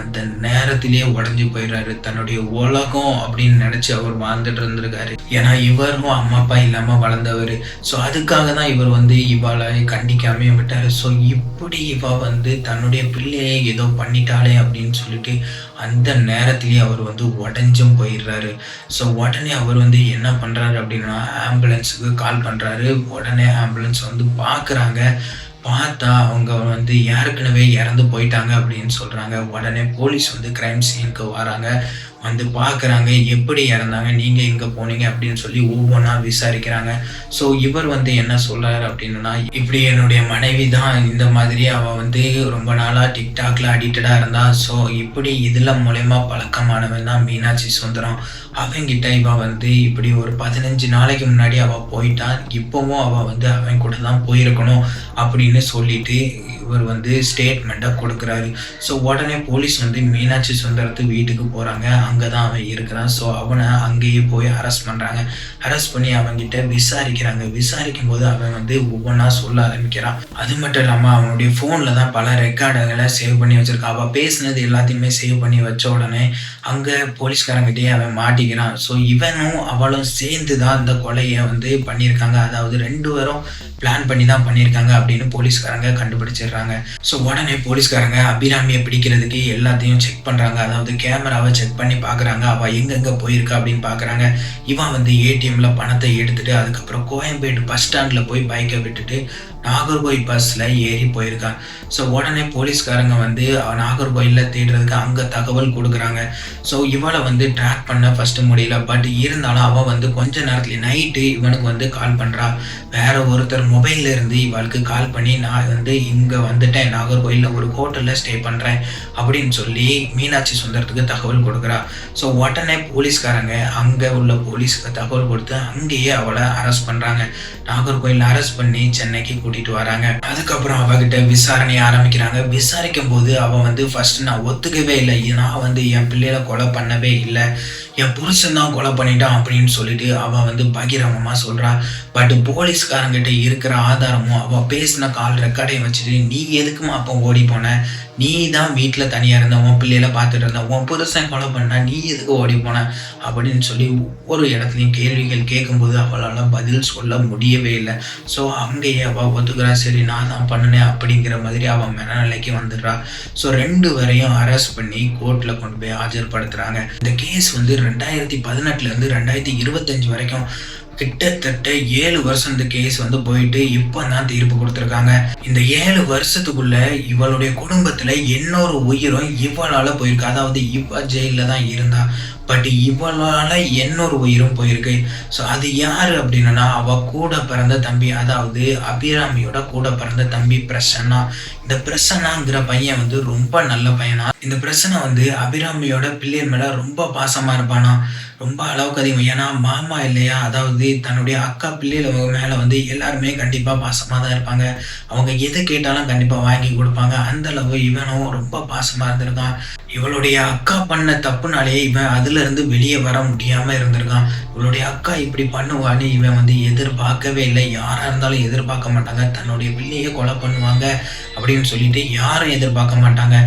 அந்த நேரத்திலேயே உடஞ்சி போயிடுறாரு. தன்னுடைய உலகம் அப்படின்னு நினைச்சு அவர் வாழ்ந்துட்டு இருந்திருக்காரு. ஏன்னா இவரும் அம்மா அப்பா இல்லாம வளர்ந்தவர். ஸோ அதுக்காக தான் இவர் இவளை கண்டிக்காம விட்டாரு. ஸோ இப்படி இவ தன்னுடைய பிள்ளையை ஏதோ பண்ணிட்டாளே அப்படின்னு சொல்லிட்டு அந்த நேரத்திலேயே அவர் உடஞ்சும் போயிடுறாரு. ஸோ உடனே அவர் என்ன பண்றாரு அப்படின்னா, ஆம்புலன்ஸுக்கு கால் பண்றாரு. உடனே ஆம்புலன்ஸ் பார்க்குறாங்க. பார்த்தா அவங்க ஏற்கனவே இறந்து போயிட்டாங்க அப்படின்னு சொல்றாங்க. உடனே போலீஸ் கிரைம் சீனுக்கு வராங்க. பார்க்குறாங்க, எப்படி இறந்தாங்க, நீங்க எங்க போனீங்க அப்படின்னு சொல்லி ஒவ்வொன்றா விசாரிக்கிறாங்க. ஸோ இவர் என்ன சொல்றாரு அப்படின்னா, இப்படி என்னுடைய மனைவி தான் இந்த மாதிரி அவ ரொம்ப நாளா டிக்டாக்ல அடிக்டடா இருந்தா. ஸோ இப்படி இதுல மூலயமா பழக்கமானவன் தான் மீனாட்சி சுந்தரம். அவங்கிட்ட இவ இப்படி ஒரு 15 நாளைக்கு முன்னாடி அவ போயிட்டா. இப்பவும் அவ அவன் கூட தான் போயிருக்கணும் அப்படின்னு சொல்லிட்டு இவர் ஸ்டேட்மெண்ட்டை கொடுக்குறாரு. ஸோ உடனே போலீஸ் மீனாட்சி சுந்தரத்து வீட்டுக்கு போகிறாங்க. அங்கே தான் அவன் இருக்கிறான். ஸோ அவனை அங்கேயே போய் அரெஸ்ட் பண்ணுறாங்க. அரெஸ்ட் பண்ணி அவன்கிட்ட விசாரிக்கிறாங்க. விசாரிக்கும் போது அவன் ஒவ்வொன்றா சொல்ல ஆரம்பிக்கிறான். அது மட்டும் இல்லாமல் அவனுடைய ஃபோனில் தான் பல ரெக்கார்டுகளை சேவ் பண்ணி வச்சுருக்கான். அவள் பேசினது எல்லாத்தையுமே சேவ் பண்ணி வச்ச உடனே அங்கே போலீஸ்காரங்கிட்டே அவன் மாட்டிக்கிறான். ஸோ இவனும் அவளும் சேர்ந்து தான் இந்த கொலையை பண்ணியிருக்காங்க. அதாவது 2 பேரும் பிளான் பண்ணி தான் பண்ணியிருக்காங்க அப்படின்னு போலீஸ்காரங்க கண்டுபிடிச்சிடுறாங்க. ஸோ உடனே போலீஸ்காரங்க அபிராமியை பிடிக்கிறதுக்கு எல்லாத்தையும் செக் பண்ணுறாங்க. அதாவது கேமராவை செக் பண்ணி பார்க்குறாங்க. அவள் எங்கெங்கே போயிருக்கா அப்படின்னு பார்க்குறாங்க. இவன் ஏடிஎம்ல பணத்தை எடுத்துட்டு அதுக்கப்புறம் கோயம்பேடு பஸ் ஸ்டாண்டில் போய் பைக்கை விட்டுட்டு நாகர்கோயில் பஸ்ஸில் ஏறி போயிருக்கான். ஸோ உடனே போலீஸ்காரங்க நாகர்கோயிலில் தேடுறதுக்கு அங்கே தகவல் கொடுக்குறாங்க. ஸோ இவளை ட்ராக் பண்ண ஃபஸ்ட்டு முடியல. பட் இருந்தாலும் அவள் கொஞ்ச நேரத்துல நைட்டு இவனுக்கு கால் பண்ணுறா. வேற ஒருத்தர் மொபைல்ல இருந்து இவளுக்கு கால் பண்ணி, நான் இங்கே வந்துட்டேன், நாகர்கோயிலில் ஒரு ஹோட்டலில் ஸ்டே பண்ணுறேன் அப்படின்னு சொல்லி மீனாட்சி சுந்தரத்துக்கு தகவல் கொடுக்குறா. ஸோ உடனே போலீஸ்காரங்க அங்கே உள்ள போலீஸ்க்கு தகவல் கொடுத்து அங்கேயே அவளை அரெஸ்ட் பண்ணுறாங்க. நாகர்கோயிலில் அரெஸ்ட் பண்ணி சென்னைக்கு கூட்டிட்டு வராங்க. அதுக்கப்புறம் அவகிட்ட விசாரணை ஆரம்பிக்கிறாங்க. விசாரிக்கும் போது அவன் ஃபர்ஸ்ட் நான் ஒத்துக்கவே இல்லை, நான் என் பிள்ளைகளை கொலை பண்ணவே இல்லை, என் புருஷன் தான் கொலை பண்ணிட்டான் அப்படின்னு சொல்லிட்டு அவன் பகிரங்கமாக சொல்கிறான். பட் போலீஸ்காரங்கிட்ட இருக்கிற ஆதாரமும் அவள் பேசின கால் ரெக்கார்டையும் வச்சுட்டு, நீ எதுக்குமா அப்போ ஓடி போன, நீ தான் வீட்டில் தனியாக இருந்த, உன் பிள்ளையில பார்த்துட்டு இருந்த, உன் புருஷன் கொலை பண்ணா, நீ எதுக்கு ஓடி போன அப்படின்னு சொல்லி ஒவ்வொரு இடத்துலையும் கேள்விகள் கேட்கும்போது அவளால் பதில் சொல்ல முடியவே இல்லை. ஸோ அங்கேயே அவள் ஒத்துக்கிறா. சரி, நான் தான் பண்ணினேன் அப்படிங்கிற மாதிரி அவன் மனநிலைக்கு வந்துடுறா. ஸோ 2 பேரையும் அரெஸ்ட் பண்ணி கோர்ட்டில் கொண்டு போய் ஆஜர்படுத்துகிறாங்க. இந்த கேஸ் 2018 2025 வரைக்கும் கிட்டத்தட்ட 7 வருஷம் இந்த கேஸ் போயிட்டு இப்போ தான் தீர்ப்பு கொடுத்துருக்காங்க. இந்த 7 வருஷத்துக்குள்ள இவளுடைய குடும்பத்துல இன்னொரு உயிரும் இவளால போயிருக்கு. அதாவது இவ ஜெயில தான் இருந்தா, பட் இவளால இன்னொரு உயிரும் போயிருக்கு. ஸோ அது யாரு அப்படின்னா, அவ கூட பிறந்த தம்பி, அதாவது அபிராமியோட கூட பிறந்த தம்பி பிரசன்னா. இந்த பிரசன்னாங்கிற பையன் ரொம்ப நல்ல பையனா. இந்த பிரசன்னா அபிராமியோட பிள்ளைகள் மேல ரொம்ப பாசமா இருப்பானா, ரொம்ப அளவுக்கு அதிகம். ஏன்னா மாமா இல்லையா, அதாவது தன்னுடைய அக்கா பிள்ளைகள் மேல எல்லாருமே கண்டிப்பா பாசமா தான் இருப்பாங்க. அவங்க எது கேட்டாலும் கண்டிப்பா வாங்கி கொடுப்பாங்க. அந்த அளவு இவனும் ரொம்ப பாசமா இருந்திருக்கான். இவளுடைய அக்கா பண்ண தப்புனாலே இவன் அதுல இருந்து வெளியே வர முடியாம இருந்திருக்கான். இவளுடைய அக்கா இப்படி பண்ணுவான்னு இவன் எதிர்பார்க்கவே இல்லை. யாரா இருந்தாலும் எதிர்பார்க்க மாட்டாங்க. தன்னுடைய பிள்ளையை கொலை பண்ணுவாங்க அப்படின்னு சொல்லிட்டு யாரும் எதிர்பார்க்க மாட்டாங்க.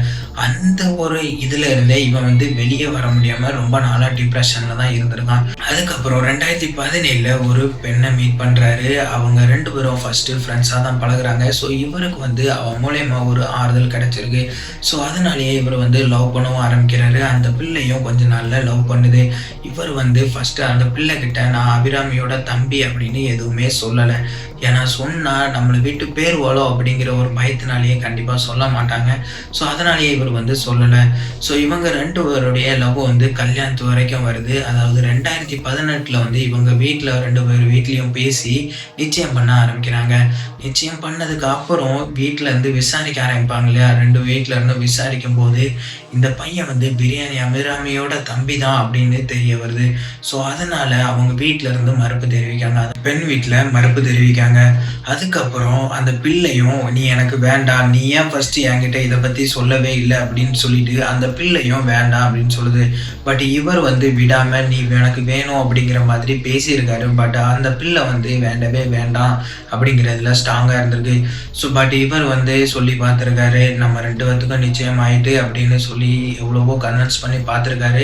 அந்த ஒரு இதுல இருந்தே இவன் வெளியே வர முடியாம ரொம்ப நாளா டிப்ரெஷன்ல தான் இருந்திருக்கான். அதுக்கப்புறம் 2017 ஒரு பெண்ணை மீட் பண்றாரு. அவங்க 2 பேரும் ஃபர்ஸ்ட் ஃப்ரெண்ட்ஸா தான் பழகுறாங்க. ஸோ இவருக்கு அவன் மூலயமா ஒரு ஆறுதல் கிடைச்சிருக்கு. ஸோ அதனாலேயே இவர் லவ் பண்ணவும் ஆரம்பிக்கிறாரு. அந்த பிள்ளையும் கொஞ்ச நாள்ல லவ் பண்ணுது. இவர் ஃபர்ஸ்ட் அந்த பிள்ளை கிட்ட நான் அபிராமியோட தம்பி அப்படின்னு எதுவுமே சொல்லலை. ஏன்னா சொன்னா நம்மளை விட்டு பேர் வாழோ அப்படிங்கிற ஒரு பயத்தினாலேயே கண்டிப்பா சொல்ல மாட்டாங்க. ஸோ அதனாலேயே இவர் இவர் வந்து சொல்லலை. ஸோ இவங்க 2 பேருடைய லவ் வந்து கல்யாணத்து வரைக்கும் வருது. அதாவது 2018 வந்து இவங்க வீட்டில் 2 பேர் வீட்லேயும் பேசி நிச்சயம் பண்ண ஆரம்பிக்கிறாங்க. நிச்சயம் பண்ணதுக்கு அப்புறம் வீட்டில் இருந்து விசாரிக்க ஆரம்பிப்பாங்க இல்லையா, 2 வீட்டில் இருந்து விசாரிக்கும் போது இந்த பையன் வந்து பிரியாணி அபிராமியோட தம்பி தான் அப்படின்னு தெரிய வருது. ஸோ அதனால அவங்க வீட்டில் இருந்து மறுப்பு தெரிவிக்காங்க. அந்த பெண் வீட்டில் மறுப்பு தெரிவிக்காங்க. அதுக்கப்புறம் அந்த பிள்ளையும் நீ எனக்கு வேண்டாம், நீ ஏன் ஃபர்ஸ்ட் என்கிட்ட இதை பற்றி சொல்லவே இல்லை அப்படின்னு சொல்லிட்டு அந்த பிள்ளையும் வேண்டாம் அப்படின்னு சொல்லுது. பட் இவர் வந்து விடாம நீ எனக்கு வேணும் அப்படிங்கிற மாதிரி பேசியிருக்காரு. பட் அந்த பிள்ளை வந்து வேண்டவே வேண்டாம் அப்படிங்கிறதுல ஸ்ட்ராங்காக இருந்திருக்கு. ஸோ பட் இவர் வந்து சொல்லி பார்த்துருக்காரு, நம்ம 2 பேத்துக்கும் நிச்சயம் ஆயிட்டு அப்படின்னு சொல்லி எவ்வளவோ கன்வின்ஸ் பண்ணி பார்த்துருக்காரு.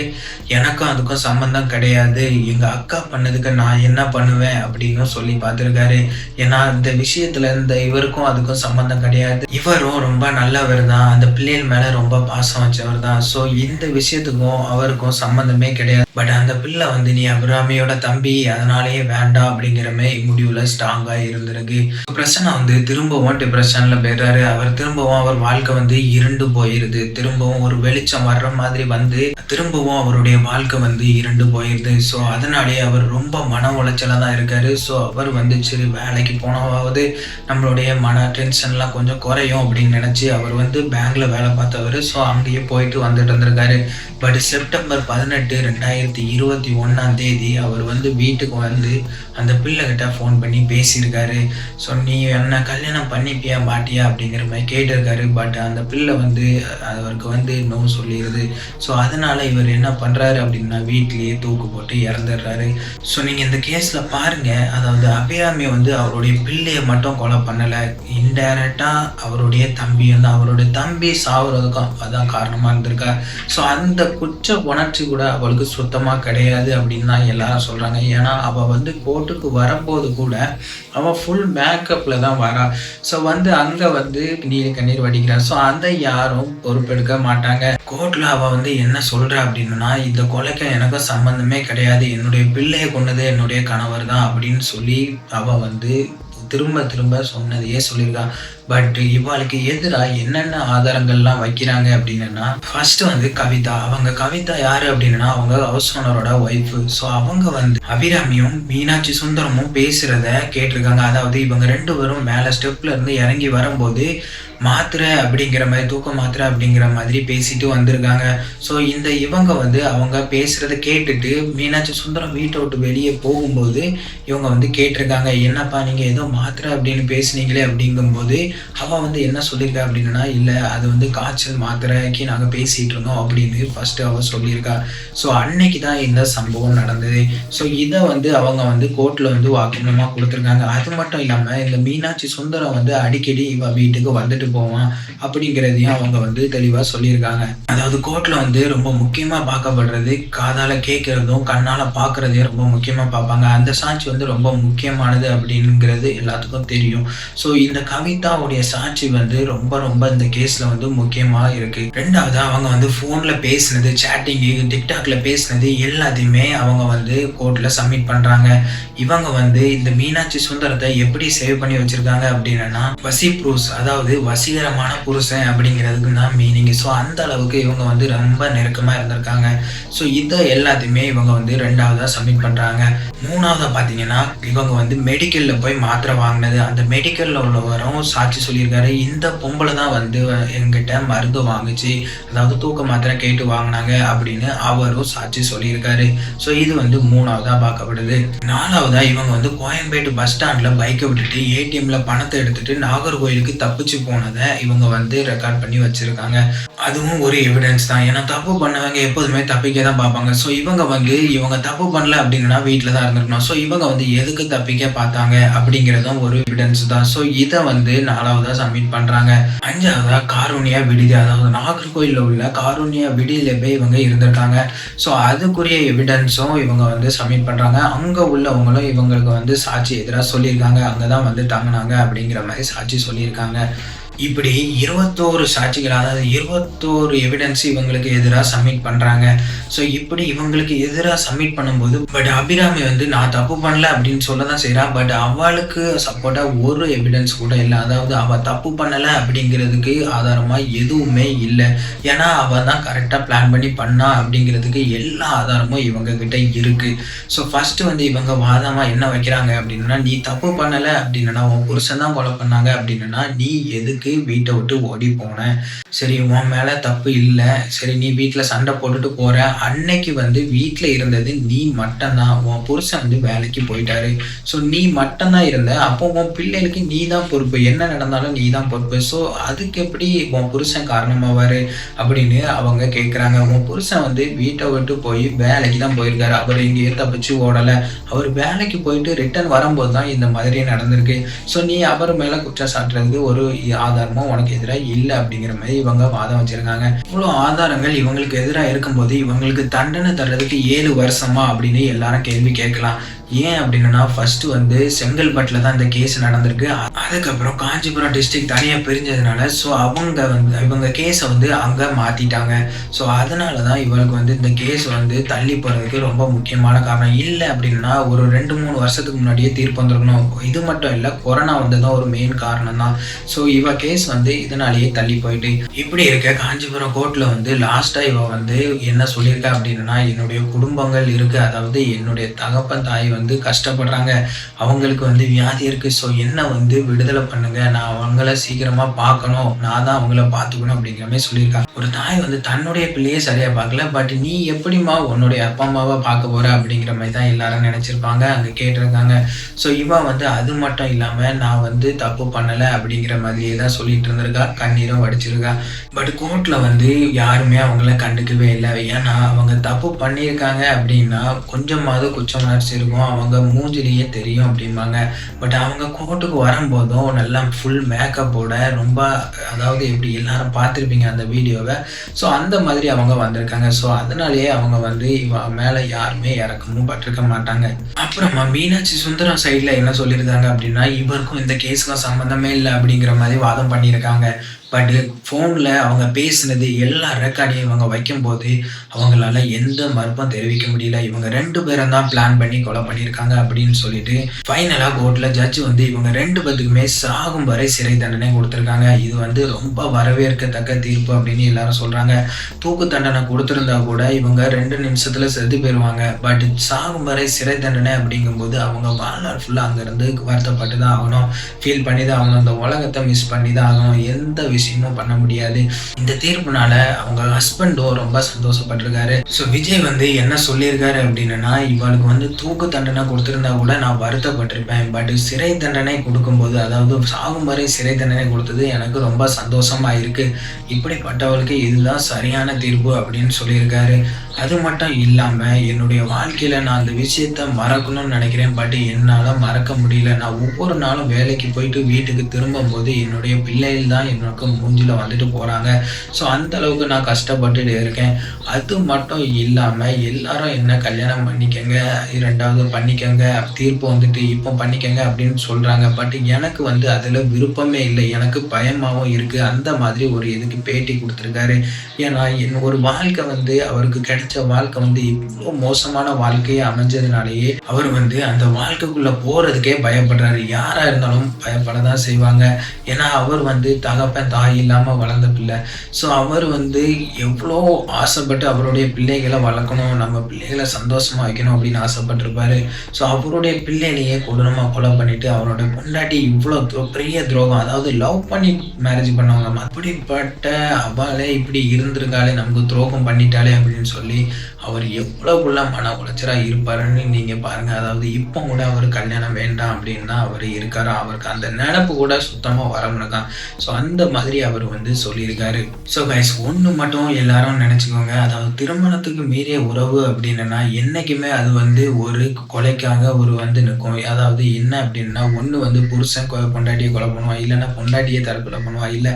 எனக்கும் அதுக்கும் சம்மந்தம் கிடையாது, எங்கள் அக்கா பண்ணதுக்கு நான் என்ன பண்ணுவேன் அப்படின்னு சொல்லி பார்த்துருக்காரு. ஏன்னா இந்த விஷயத்துல இந்த இவருக்கும் அதுக்கும் சம்மந்தம் கிடையாது. இவரும் ரொம்ப நல்லவர் தான், அந்த பிள்ளைகள் மேலே ரொம்ப பாசம் வச்சவர் தான். ஸோ இந்த விஷயத்துக்கும் அவருக்கும் சம்மந்தமே கிடையாது. பட் அந்த பிள்ளை வந்து நீ அபிராமியோட தம்பி, அதனாலேயே வேண்டாம் அப்படிங்கிற மாதிரி முடிவில் ஸ்ட்ராங்காக இருந்திருக்கு. பிரச்சனை வந்து திரும்பவும் டிப்ரெஷனில் போயிடுறாரு. அவர் திரும்பவும் அவர் வாழ்க்கை வந்து இருண்டு போயிடுது. திரும்பவும் ஒரு வெளிச்சம் வர்ற மாதிரி வந்து திரும்பவும் அவருடைய வாழ்க்கை வந்து இருண்டு போயிடுது. ஸோ அதனாலேயே அவர் ரொம்ப மன உளைச்சலாக தான் இருக்காரு. ஸோ அவர் வந்து சரி வேலைக்கு போனாவது நம்மளுடைய மன டென்ஷன்லாம் கொஞ்சம் குறையும் அப்படின்னு நினச்சி அவர் வந்து பேங்க்ல வேலை பார்த்தவர். ஸோ அங்கேயே போயிட்டு வந்துட்டு இருந்திருக்காரு. பட் செப்டம்பர் 18, 2021 அவர் வந்து வீட்டுக்கு வந்து அந்த பிள்ளைகிட்ட ஃபோன் பண்ணி பேசியிருக்காரு. ஸோ நீ என்ன கல்யாணம் பண்ணிப்பியா மாட்டியா அப்படிங்கிற மாதிரி கேட்டிருக்காரு. பட் அந்த பிள்ளை வந்து அவருக்கு வந்து நோ சொல்லிடுது. ஸோ அதனால இவர் என்ன பண்ணுறாரு அப்படின்னா வீட்லேயே தூக்கு போட்டு இறந்துடுறாரு. ஸோ நீங்கள் இந்த கேஸில் பாருங்கள், அதாவது அபிராமி வந்து அவருடைய பிள்ளையை மட்டும் கொலை பண்ணலை, இன்டைரக்டாக அவருடைய தம்பி வந்து அவருடைய தம்பி சாவுறதுக்கும் அதான் காரணமாக இருந்திருக்கா. ஸோ அந்த குற்ற உணர்ச்சி கூட அவளுக்கு சுத்தமாக கிடையாது அப்படின்னு தான் எல்லாரும் சொல்கிறாங்க. ஏன்னா அவள் வந்து கோர்ட்டுக்கு வரும்போது கூட அவள் ஃபுல் மேக்கப்பில் தான் வரா. ஸோ வந்து அங்கே வந்து கண்ணீர் வடிக்கிறார். ஸோ அதை யாரும் பொறுப்பெடுக்க மாட்டாங்க. கோர்ட்டில் அவள் வந்து என்ன சொல்கிறா அப்படின்னா, இந்த கொலைக்கு எனக்கும் சம்மந்தமே கிடையாது, என்னுடைய பிள்ளையை கொண்டது என்னுடைய கணவர் தான் அப்படின்னு சொல்லி அவள் வந்து திரும்ப திரும்ப சொன்னதையே சொல்லியிருக்கான். பட் இவாளுக்கு எதிராக என்னென்ன ஆதாரங்கள்லாம் வைக்கிறாங்க அப்படின்னா, ஃபர்ஸ்ட் வந்து கவிதா. அவங்க கவிதா யாரு அப்படின்னா அவங்க ஹவுஸ் ஓனரோட ஒய்ஃபு. ஸோ அவங்க வந்து அபிராமியும் மீனாட்சி சுந்தரமும் பேசுறத கேட்டிருக்காங்க. அதாவது இவங்க 2 பேரும் மேலே ஸ்டெப்ல இருந்து இறங்கி வரும்போது மாத்திரை அப்படிங்கிற மாதிரி தூக்க மாத்திரை அப்படிங்கிற மாதிரி பேசிட்டு வந்திருக்காங்க. ஸோ இந்த இவங்க வந்து அவங்க பேசுறத கேட்டுட்டு மீனாட்சி சுந்தரம் வீட்டை விட்டு வெளியே போகும்போது இவங்க வந்து கேட்டிருக்காங்க, என்னப்பா நீங்கள் ஏதோ மாத்திரை அப்படின்னு பேசுனீங்களே அப்படிங்கும்போது அவள் வந்து என்ன சொல்லியிருக்கா அப்படின்னா, இல்லை அது வந்து காய்ச்சல் மாத்திரைக்கு நாங்கள் பேசிகிட்டு இருந்தோம் அப்படின்னு ஃபஸ்ட்டு அவள் சொல்லியிருக்கா. ஸோ அன்னைக்கு தான் இந்த சம்பவம் நடந்தது. ஸோ இதை வந்து அவங்க வந்து கோர்ட்டில் வந்து வாக்குமூலமாக கொடுத்துருக்காங்க. அது மட்டும் இல்லாமல் இந்த மீனாட்சி சுந்தரம் வந்து அடிக்கடி இவள் வீட்டுக்கு வந்துட்டு போவான் அப்படிங்கிறதையும் அவங்க வந்து தெளிவாக சொல்லியிருக்காங்க. அதாவது கோர்ட்டில் வந்து ரொம்ப முக்கியமாக பார்க்கப்படுறது காதால் கேட்குறதும் கண்ணால் பார்க்குறதையும் ரொம்ப முக்கியமாக பார்ப்பாங்க. அந்த சாட்சி வந்து ரொம்ப முக்கியமானது அப்படிங்கிறது எல்லாத்துக்கும் தெரியும். ஸோ இந்த கவிதாவுடைய சாட்சி வந்து ரொம்ப ரொம்ப இந்த கேஸில் வந்து முக்கியமாக இருக்குது. ரெண்டாவது அவங்க வந்து ஃபோனில் பேசினது, சேட்டிங்கு, டிக்டாக்ல பேசினது எல்லாத்தையுமே அவங்க வந்து கோர்ட்டில் சப்மிட் பண்ணுறாங்க. இவங்க வந்து இந்த மீனாட்சி சுந்தரத்தை எப்படி சேவ் பண்ணி வச்சுருக்காங்க அப்படின்னா வசி ப்ரூஸ், அதாவது வசீகரமான புருஷன் அப்படிங்கிறதுக்கு தான் மீனிங். ஸோ அந்த அளவுக்கு இவங்க வந்து ரொம்ப நெருக்கமாக இருந்திருக்காங்க. ஸோ இதை எல்லாத்தையுமே இவங்க வந்து 2ஆவதாக சப்மிட் பண்ணுறாங்க. 3ஆவதாக பார்த்தீங்கன்னா இவங்க வந்து மெடிக்கலில் போய் மாத்திரை வாங்கினது. அந்த மெடிக்கலில் உள்ளவரும் சாட்சி சொல்லியிருக்காரு, இந்த பொம்பளை தான் வந்து என்கிட்ட மருந்து வாங்குச்சு, அதாவது தூக்க மாத்திரை கேட்டு வாங்கினாங்க அப்படின்னு அவரும் சாட்சி சொல்லியிருக்காரு. ஸோ இது வந்து 3ஆவதாக பார்க்கப்படுது. 4ஆவதாக இவங்க வந்து கோயம்பேடு பஸ் ஸ்டாண்டில் பைக்கை விட்டுட்டு ஏடிஎம்ல பணத்தை எடுத்துட்டு நாகர்கோயிலுக்கு தப்பிச்சு போனதை இவங்க வந்து ரெக்கார்ட் பண்ணி வச்சிருக்காங்க. அதுவும் ஒரு எவிடன்ஸ் தான். ஏன்னா தப்பு பண்ணவங்க எப்போதுமே தப்பிக்க தான் பார்ப்பாங்க. ஸோ இவங்க வந்து இவங்க தப்பு பண்ணல அப்படின்னா வீட்டில் தான் இருந்திருக்கணும். ஸோ இவங்க வந்து எதுக்கு தப்பிக்க பார்த்தாங்க அப்படிங்கிறதும் ஒரு எவிடன்ஸ் தான். ஸோ இதை வந்து 4ஆவதாக சப்மிட் பண்ணுறாங்க. 5ஆவதாக காருண்யா விடுதி, அதாவது நாகர்கோயிலில் உள்ள காருண்யா விடுதியில் போய் இவங்க இருந்திருக்காங்க. ஸோ அதுக்குரிய எவிடன்ஸும் இவங்க வந்து சப்மிட் பண்ணுறாங்க. அங்கே உள்ளவங்களும் இவங்களுக்கு வந்து சாட்சி எதிராக சொல்லியிருக்காங்க, அங்கே தான் வந்து தங்கினாங்க அப்படிங்கிற மாதிரி சாட்சி சொல்லியிருக்காங்க. இப்படி 21 சாட்சிகள், அதாவது 21 எவிடன்ஸ் இவங்களுக்கு எதிரா சப்மிட் பண்றாங்க. ஸோ இப்படி இவங்களுக்கு எதிரா சப்மிட் பண்ணும்போது, பட் அபிராமி வந்து நான் தப்பு பண்ணல அப்படின்னு சொல்ல தான் செய்றா. பட் அவளுக்கு சப்போர்ட்டா ஒரு எவிடன்ஸ் கூட இல்ல. அதாவது அவ தப்பு பண்ணல அப்படிங்கிறதுக்கு ஆதாரமா எதுவுமே இல்ல. ஏன்னா அவ தான் கரெக்ட்டா பிளான் பண்ணி பண்ணா அப்படிங்கிறதுக்கு எல்லா ஆதாரமும் இவங்க கிட்ட இருக்கு. ஸோ ஃபர்ஸ்ட் வந்து இவங்க வாதமா என்ன வைக்கிறாங்க அப்படின்னா, நீ தப்பு பண்ணல அப்படின்னா, உன் புருஷன் தான் கொலை பண்ணாங்க அப்படின்னா, நீ எதுக்கு வீட்டை விட்டு ஓடி போன? சரி, உன் மேல தப்பு இல்ல. சரி, நீ வீட்ல சண்டை போட்டுட்டு போற. அன்னைக்கு வந்து வீட்ல இருந்தது நீ மட்டும்தான். உன் புருஷன் வந்து வேலைக்கு போயிட்டாரு. ஸோ நீ மட்டும்தான் இருந்த. அப்போ உன் பிள்ளைகளுக்கு நீ தான் பொறுப்பு. என்ன நடந்தாலும் நீ தான் பொறுப்பு. ஸோ அதுக்கு எப்படி உன் புருஷன் காரணமாவாரு அப்படின்னு அவங்க கேட்குறாங்க. உன் புருஷன் வந்து வீட்டை விட்டு போய் வேலைக்கு தான் போயிருக்காரு. அவர் எங்கேயும் தப்பிச்சு ஓடல. அவர் வேலைக்கு போயிட்டு ரிட்டர்ன் வரும்போது தான் இந்த மாதிரி நடந்திருக்கு. ஸோ நீ அவர் மேல குற்றம் சாட்டுறதுக்கு ஒரு ஆதாரமும் உனக்கு எதிராக இல்லை அப்படிங்கிற மாதிரி இவங்க வாதம் வச்சிருக்காங்க. இவ்வளோ ஆதாரங்கள் இவங்களுக்கு எதிராக இருக்கும்போது இவங்களுக்கு தண்டனை தர்றதுக்கு 7 வருஷமா அப்படின்னு எல்லாரும் கேள்வி கேட்கலாம். ஏன் அப்படின்னா, ஃபர்ஸ்ட் வந்து செங்கல்பட்டுல தான் இந்த கேஸ் நடந்திருக்கு. அதுக்கப்புறம் காஞ்சிபுரம் டிஸ்ட்ரிக்ட் தனியா பிரிஞ்சதுனால ஸோ அவங்க வந்து இவங்க கேஸை வந்து அங்க மாத்திட்டாங்க. ஸோ அதனால தான் இவளுக்கு வந்து இந்த கேஸ் வந்து தள்ளி போறதுக்கு ரொம்ப முக்கியமான காரணம். இல்லை அப்படின்னா ஒரு 2-3 வருஷத்துக்கு முன்னாடியே தீர்ப்பு வந்திருக்கணும். இது மட்டும் இல்லை, கொரோனா வந்ததும் ஒரு மெயின் காரணம் தான். ஸோ இவ கேஸ் வந்து இதனாலேயே தள்ளி போயிட்டு இப்படி இருக்க காஞ்சிபுரம் கோர்ட்ல வந்து லாஸ்டா இவ வந்து என்ன சொல்லியிருக்கா அப்படின்னா, என்னுடைய குடும்பங்கள் இருக்கு, அதாவது என்னுடைய தகப்பன் தாய் வந்து கஷ்டப்படுறாங்க, அவங்களுக்கு வந்து வியாதி இருக்கு. ஸோ என்ன வந்து விடுதலை பண்ணுங்க, நான் அவங்கள சீக்கிரமா பார்க்கணும், நான் தான் அவங்கள பார்த்துக்கணும் அப்படிங்கிற மாதிரி சொல்லியிருக்காங்க. ஒரு தாய் வந்து தன்னுடைய பிள்ளையே சரியா பார்க்கல, பட் நீ எப்படிமா உன்னுடைய அப்பா அம்மாவை பார்க்க போற அப்படிங்கிற மாதிரி தான் எல்லாரும் நினைச்சிருப்பாங்க, அங்க கேட்டிருக்காங்க. ஸோ இவ வந்து அது மட்டும் இல்லாம நான் வந்து தப்பு பண்ணல அப்படிங்கிற மாதிரியே தான் சொல்லிட்டு இருந்திருக்கா, கண்ணீரும் வடிச்சிருக்கா. பட் கோர்ட்ல வந்து யாருமே அவங்கள கண்டுக்கவே இல்லை. ஏன்னா அவங்க தப்பு பண்ணியிருக்காங்க அப்படின்னா கொஞ்சமாவது குற்ற உணர்ச்சி இருக்கும், அவங்க மூஞ்சிலேயே தெரியும் அப்படிம்பாங்க. பட் அவங்க கோர்ட்டுக்கு வரும்போதும் நல்லா ஃபுல் மேக்கப்போட ரொம்ப, அதாவது எப்படி எல்லாரும் பார்த்துருப்பீங்க அந்த வீடியோவை. ஸோ அந்த மாதிரி அவங்க வந்திருக்காங்க. ஸோ அதனாலேயே அவங்க வந்து இவ மேலே யாருமே இறக்கமும் பட்டிருக்க மாட்டாங்க. அப்புறமா மீனாட்சி சுந்தரம் சைடில் என்ன சொல்லியிருக்காங்க அப்படின்னா, இவருக்கும் இந்த கேஸுக்கும் சம்மந்தமே இல்லை அப்படிங்கிற மாதிரி வாதம் பண்ணியிருக்காங்க. பட் ஃபோனில் அவங்க பேசினது எல்லா ரெக்கார்டையும் இவங்க வைக்கும்போது அவங்களால எந்த மறுப்பும் தெரிவிக்க முடியல. இவங்க 2 பேரும் தான் பிளான் பண்ணி கொலை பண்ணியிருக்காங்க அப்படின்னு சொல்லிட்டு ஃபைனலாக கோர்ட்டில் ஜட்ஜ் வந்து இவங்க 2 பேத்துக்குமே சாகும் வரை சிறை தண்டனை கொடுத்துருக்காங்க. இது வந்து ரொம்ப வரவேற்கத்தக்க தீர்ப்பு அப்படின்னு எல்லாரும் சொல்கிறாங்க. தூக்கு தண்டனை கொடுத்துருந்தா கூட இவங்க 2 நிமிஷத்தில் செத்து போயிடுவாங்க. பட் சாகும் வரை சிறை தண்டனை அப்படிங்கும்போது அவங்க வாழ்நாள் ஃபுல்லாக அங்கேருந்து வருத்தப்பட்டு தான் ஆகணும், ஃபீல் பண்ணி தான் ஆகணும், இந்த உலகத்தை மிஸ் பண்ணி தான் ஆகணும், எந்த விஷயமும் பண்ண முடியாது. இந்த தீர்ப்புனால அவங்க ஹஸ்பண்டும் ரொம்ப சந்தோஷப்பட்டிருக்காரு. ஸோ விஜய் வந்து என்ன சொல்லியிருக்காரு அப்படின்னா, இவளுக்கு வந்து தூக்கு தண்டனை கொடுத்துருந்தா கூட நான் வருத்தப்பட்டிருப்பேன், பட் சிறை தண்டனை கொடுக்கும்போது, அதாவது சாகும் வரை சிறை தண்டனை கொடுத்தது எனக்கு ரொம்ப சந்தோஷமா இருக்கு, இப்படிப்பட்டவளுக்கு இதுதான் சரியான தீர்ப்பு அப்படின்னு சொல்லியிருக்காரு. அது மட்டும் இல்லாம என்னுடைய வாழ்க்கையில நான் அந்த விஷயத்த மறக்கணும்னு நினைக்கிறேன், பட் என்னால மறக்க முடியல. நான் ஒவ்வொரு நாளும் வேலைக்கு போயிட்டு வீட்டுக்கு திரும்பும்போது என்னுடைய பிள்ளைகள் தான் எனக்கு மூஞ்சில வந்துட்டு போறாங்க. ஸோ அந்த அளவுக்கு நான் கஷ்டப்பட்டுட்டு இருக்கேன். அது மட்டும் இல்லாம எல்லாரும் என்ன கல்யாணம் பண்ணிக்கங்க, 2வது பண்ணிக்கங்க, தீர்ப்பு வந்துட்டு இப்போ பண்ணிக்கங்க அப்படின்னு சொல்றாங்க. பட் எனக்கு வந்து அதுல விருப்பமே இல்லை, எனக்கு பயமாவும் இருக்கு. அந்த மாதிரி ஒரு இதுக்கு பேட்டி கொடுத்துருக்காரு. ஏன்னா ஒரு வாழ்க்கை வந்து அவருக்கு கிடைச்ச வாழ்க்கை வந்து இவ்வளோ மோசமான வாழ்க்கையை அமைஞ்சதுனாலேயே அவர் வந்து அந்த வாழ்க்கைக்குள்ள போறதுக்கே பயப்படுறாரு. யாரா இருந்தாலும் பயப்படதான் செய்வாங்க. ஏன்னா அவர் வந்து தகப்பன் தாய் இல்லாம வளர்ந்த பிள்ளை. ஸோ அவர் வந்து எவ்வளோ ஆசைப்பட்டு அவருடைய பிள்ளைகளை வளர்க்கணும், நம்ம பிள்ளைகளை சந்தோஷமா வைக்கணும் அப்படின்னு ஆசைப்பட்டிருப்பாரு. ஸோ அவருடைய பிள்ளைகளையே கொடூரமா கொலை பண்ணிட்டு அவரோட பொண்டாட்டி இவ்வளோ பெரிய துரோகம், அதாவது லவ் பண்ணி மேரேஜ் பண்ணவங்க, அப்படிப்பட்ட அவளே இப்படி இருந்திருக்காளே, நமக்கு துரோகம் பண்ணிட்டாலே அப்படின்னு சொல்லி அவர் எவ்வளவுக்குள்ள மன உளைச்சலா இருப்பாருன்னு நீங்க பாருங்க. அதாவது இப்போ கூட அவர் கல்யாணம் வேண்டாம் அப்படின்னா அவர் இருக்காரு, அவருக்கு அந்த நினைப்பு கூட சுத்தமா வரமுடியும். ஸோ அந்த மாதிரி அவர் வந்து சொல்லியிருக்காரு. ஸோ கைஸ், ஒன்று மட்டும் எல்லாரும் நினைச்சுக்கோங்க, அதாவது திருமணத்துக்கு மீறிய உறவு அப்படின்னா என்னைக்குமே அது வந்து ஒரு கொலைக்காக ஒரு வந்து நிற்கும். அதாவது என்ன அப்படின்னா, ஒன்று வந்து புருஷன் பொண்டாட்டியை கொலை பண்ணுவான், இல்லைன்னா பொண்டாட்டியை தற்கொலை பண்ணுவான், இல்லை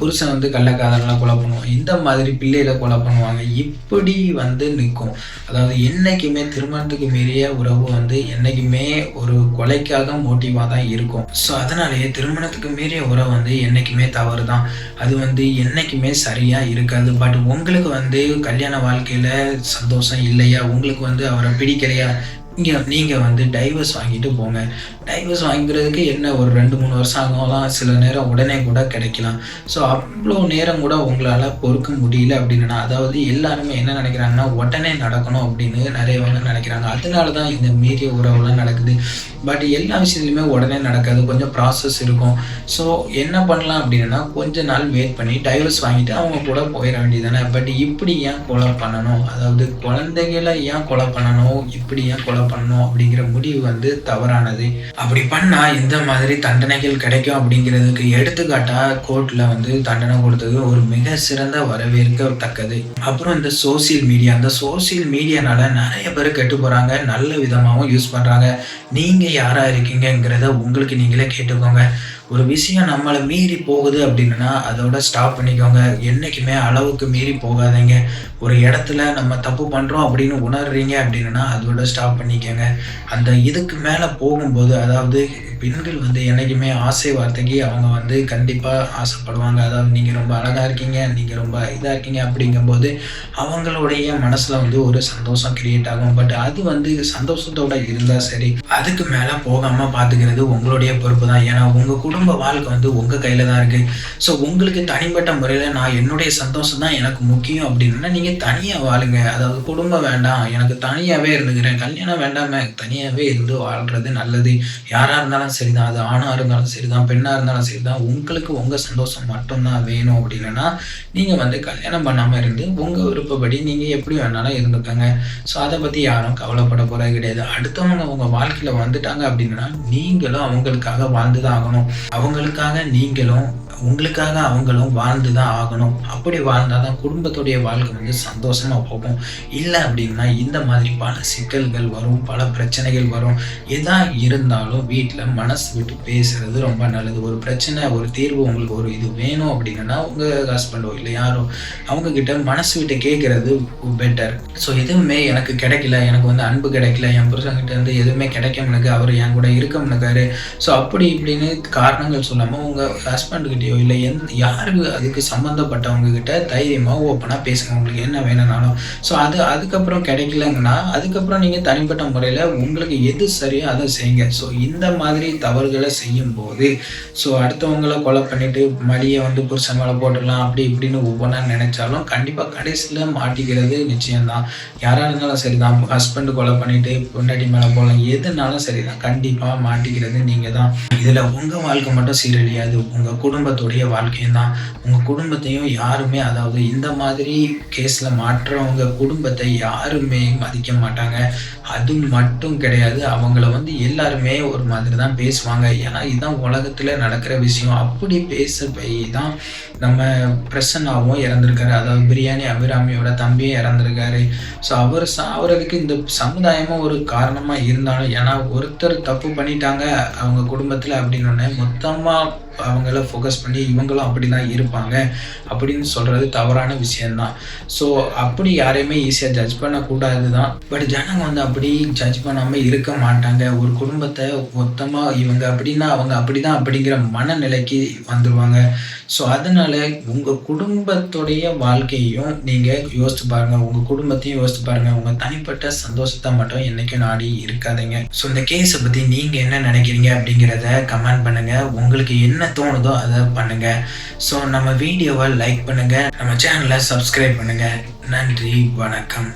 புருஷன் வந்து கள்ளக்காதலாம் கொலை பண்ணுவான், இந்த மாதிரி பிள்ளைகளை கொலை பண்ணுவாங்க. இப்படி வந்து நிற்கும். அதாவது என்னைக்குமே திருமணத்துக்கு மீறிய உறவு வந்து என்னைக்குமே ஒரு கொலைக்காக மோட்டிவாக தான் இருக்கும். ஸோ அதனாலேயே திருமணத்துக்கு மீறிய உறவு வந்து என்னைக்குமே தவறு தான். அது வந்து என்னைக்குமே சரியாக இருக்காது. பட் உங்களுக்கு வந்து கல்யாண வாழ்க்கையில் சந்தோஷம் இல்லையா, உங்களுக்கு வந்து அவரை பிடிக்கலையா, நீங்க வந்து டைவர்ஸ் வாங்கிட்டு போங்க. டைவர்ஸ் வாங்கிறதுக்கு என்ன ஒரு 2, 3 வருஷம் ஆகலாம். சில நேரம் உடனே கூட கிடைக்கலாம். ஸோ அவ்வளோ நேரம் கூட உங்களால பொறுக்க முடியல அப்படின்னா, அதாவது எல்லாருமே என்ன நினைக்கிறாங்கன்னா, உடனே நடக்கணும் அப்படின்னு நிறையவங்க நினைக்கிறாங்க. அதனால தான் இந்த மீறிய உறவுலாம் நடக்குது. பட் எல்லா விஷயத்துலையுமே உடனே நடக்காது. கொஞ்சம் ப்ராசஸ் இருக்கும். ஸோ என்ன பண்ணலாம் அப்படின்னா, கொஞ்ச நாள் வெயிட் பண்ணி டைவர்ஸ் வாங்கிட்டு அவங்க கூட போயிட வேண்டியதானே. பட் இப்படி ஏன் கொலை பண்ணணும்? அதாவது குழந்தைகளை ஏன் கொலை பண்ணணும்? இப்படி ஏன் கொலை பண்ணணும் அப்படிங்கிற முடிவு வந்து தவறானது. அப்படி பண்ணா இந்த மாதிரி தண்டனைகள் கிடைக்கும் அப்படிங்கிறதுக்கு எடுத்துக்காட்டா கோர்ட்ல வந்து தண்டனை கொடுத்தது ஒரு மிக சிறந்த வரவேற்கத்தக்கது. அப்புறம் இந்த சோசியல் மீடியானால நிறைய பேர் கெட்டு போறாங்க. நல்ல விதமாகவும் யூஸ் பண்றாங்க. நீங்க யாரா இருக்கீங்கங்கிறத உங்களுக்கு நீங்களே கேட்டுக்கோங்க. ஒரு விஷயம் நம்மளை மீறி போகுது அப்படின்னா அதோட ஸ்டாப் பண்ணிக்கோங்க. என்னைக்குமே அளவுக்கு மீறி போகாதீங்க. ஒரு இடத்துல நம்ம தப்பு பண்ணுறோம் அப்படின்னு உணர்றீங்க அப்படின்னா அதோட ஸ்டாப் பண்ணிக்கோங்க. அந்த இதுக்கு மேலே போகும்போது, அதாவது பெண்கள் வந்து என்றைக்குமே ஆசை வார்த்தைக்கு அவங்க வந்து கண்டிப்பாக ஆசைப்படுவாங்க. அதாவது நீங்கள் ரொம்ப அழகாக இருக்கீங்க, நீங்கள் ரொம்ப இதாக இருக்கீங்க அப்படிங்கும்போது அவங்களுடைய மனசில் வந்து ஒரு சந்தோஷம் கிரியேட் ஆகும். பட் அது வந்து சந்தோஷத்தோடு இருந்தால் சரி, அதுக்கு மேலே போகாமல் பார்த்துக்கிறது உங்களுடைய பொறுப்பு தான். ஏன்னா உங்கள் குடும்ப வாழ்க்கை வந்து உங்கள் கையில் தான் இருக்குது. ஸோ உங்களுக்கு தனிப்பட்ட முறையில் நான் என்னுடைய சந்தோஷம் தான் எனக்கு முக்கியம் அப்படின்னா நீங்கள் தனியாக வாழுங்க. அதாவது குடும்பம் வேண்டாம், எனக்கு தனியாகவே இருந்துக்கிறேன், கல்யாணம் வேண்டாமே, தனியாகவே இருந்து வாழ்கிறது நல்லது. யாராக இருந்தாலும் சரிதான், அது ஆணாக இருந்தாலும் சரிதான், பெண்ணாக இருந்தாலும் சரிதான், உங்களுக்கு உங்கள் சந்தோஷம் மட்டும்தான் வேணும் அப்படின்னா நீங்கள் வந்து கல்யாணம் பண்ணாமல் இருந்து உங்கள் விருப்பப்படி நீங்கள் எப்படி வேணாலும் இருந்துக்கங்க. ஸோ அதை பற்றி யாரும் கவலைப்பட போகிறது கிடையாது. அடுத்தவங்க உங்கள் வாழ்க்கையில் வந்துட்டாங்க அப்படின்னா நீங்களும் அவங்களுக்காக வாழ்ந்து தான் ஆகணும். உங்களுக்காக அவங்களும் வாழ்ந்து தான் ஆகணும். அப்படி வாழ்ந்தால் தான் குடும்பத்துடைய வாழ்க்கை வந்து சந்தோஷமாக போகும். இல்லை அப்படின்னா இந்த மாதிரி பல சிக்கல்கள் வரும், பல பிரச்சனைகள் வரும். எதா இருந்தாலும் வீட்டில் மனசு விட்டு பேசுறது ரொம்ப நல்லது. ஒரு பிரச்சனை, ஒரு தீர்வு, உங்களுக்கு ஒரு இது வேணும் அப்படின்னா உங்கள் ஹஸ்பண்டோ இல்லை யாரோ அவங்கக்கிட்ட மனசு விட்டு கேட்குறது பெட்டர். ஸோ எதுவுமே எனக்கு கிடைக்கல, எனக்கு வந்து அன்பு கிடைக்கல, என் புருஷன்கிட்ட இருந்து எதுவுமே கிடைக்கமுனுக்கு, அவர் என் கூட இருக்கமுனுக்காரு, ஸோ அப்படி இப்படின்னு காரணங்கள் சொல்லாமல் உங்கள் ஹஸ்பண்டுக்கிட்டே இல்லை யாருக்கு அதுக்கு சம்மந்தப்பட்டவங்க கிட்ட தைரியமாக ஓப்பனாக பேசுங்க, உங்களுக்கு என்ன வேணும்னாலும். ஸோ அதுக்கப்புறம் கிடைக்கலங்கன்னா அதுக்கப்புறம் நீங்கள் தனிப்பட்ட முறையில் உங்களுக்கு எது சரியோ அதை செய்யுங்க. ஸோ இந்த மாதிரி தவறுகளை செய்யும்போது அடுத்தவங்களை கொலை பண்ணிட்டு மடியை வந்து புருஷன் மேலே போட்டுடலாம் அப்படி இப்படின்னு ஒவ்வொன்றா நினைச்சாலும் கண்டிப்பாக கடைசியில் மாட்டிக்கிறது நிச்சயம்தான். யாராக இருந்தாலும் சரிதான், ஹஸ்பண்டு கொலை பண்ணிட்டு பொண்டாட்டி மேலே போகலாம், எதுனாலும் சரிதான், கண்டிப்பாக மாட்டிக்கிறது நீங்கள் தான். இதில் உங்கள் வாழ்க்கை மட்டும் சீரழியாது, உங்கள் குடும்பத்துடைய வாழ்க்கையும் தான். உங்கள் குடும்பத்தையும் யாருமே, அதாவது இந்த மாதிரி கேஸில் மாற்றவங்க குடும்பத்தை யாருமே மதிக்க மாட்டாங்க. அது மட்டும் கிடையாது, அவங்கள வந்து எல்லாருமே ஒரு மாதிரி தான் பேசுவாங்க. ஏன்னா இதுதான் உலகத்தில் நடக்கிற விஷயம். அப்படி பேச போய் தான் நம்ம பிரசன்னாவும் இறந்துருக்காரு. அதாவது பிரியாணி அபிராமியோட தம்பியும் இறந்துருக்காரு. ஸோ அவர் சாவறதுக்கு இந்த சமுதாயமும் ஒரு காரணமாக இருந்தாலும், ஏன்னா ஒருத்தர் தப்பு பண்ணிட்டாங்க அவங்க குடும்பத்தில் அப்படின்னு மொத்தமாக அவங்கள ஃபோக்கஸ் பண்ணி இவங்களும் அப்படி தான் இருப்பாங்க அப்படின்னு சொல்கிறது தவறான விஷயந்தான். ஸோ அப்படி யாரையுமே ஈஸியாக ஜட்ஜ் பண்ணக்கூடாது தான். பட் ஜனங்க வந்து அப்படி ஜட்ஜ் பண்ணாமல் இருக்க மாட்டாங்க. ஒரு குடும்பத்தை மொத்தமாக இவங்க அப்படின்னா அவங்க அப்படி தான் அப்படிங்கிற மனநிலைக்கு வந்துடுவாங்க. ஸோ அதனால் உங்கள் குடும்பத்துடைய வாழ்க்கையையும் நீங்கள் யோசித்து பாருங்கள், உங்கள் குடும்பத்தையும் யோசித்து பாருங்கள். உங்கள் தனிப்பட்ட சந்தோஷத்தை மட்டும் என்றைக்கும் நாடி இருக்காதீங்க. ஸோ இந்த கேஸை பற்றி நீங்கள் என்ன நினைக்கிறீங்க அப்படிங்கிறத கமெண்ட் பண்ணுங்கள். உங்களுக்கு என்ன தோணுதோ அதை பண்ணுங்கள். ஸோ நம்ம வீடியோவை லைக் பண்ணுங்கள், நம்ம சேனலை சப்ஸ்கிரைப் பண்ணுங்கள். நன்றி, வணக்கம்.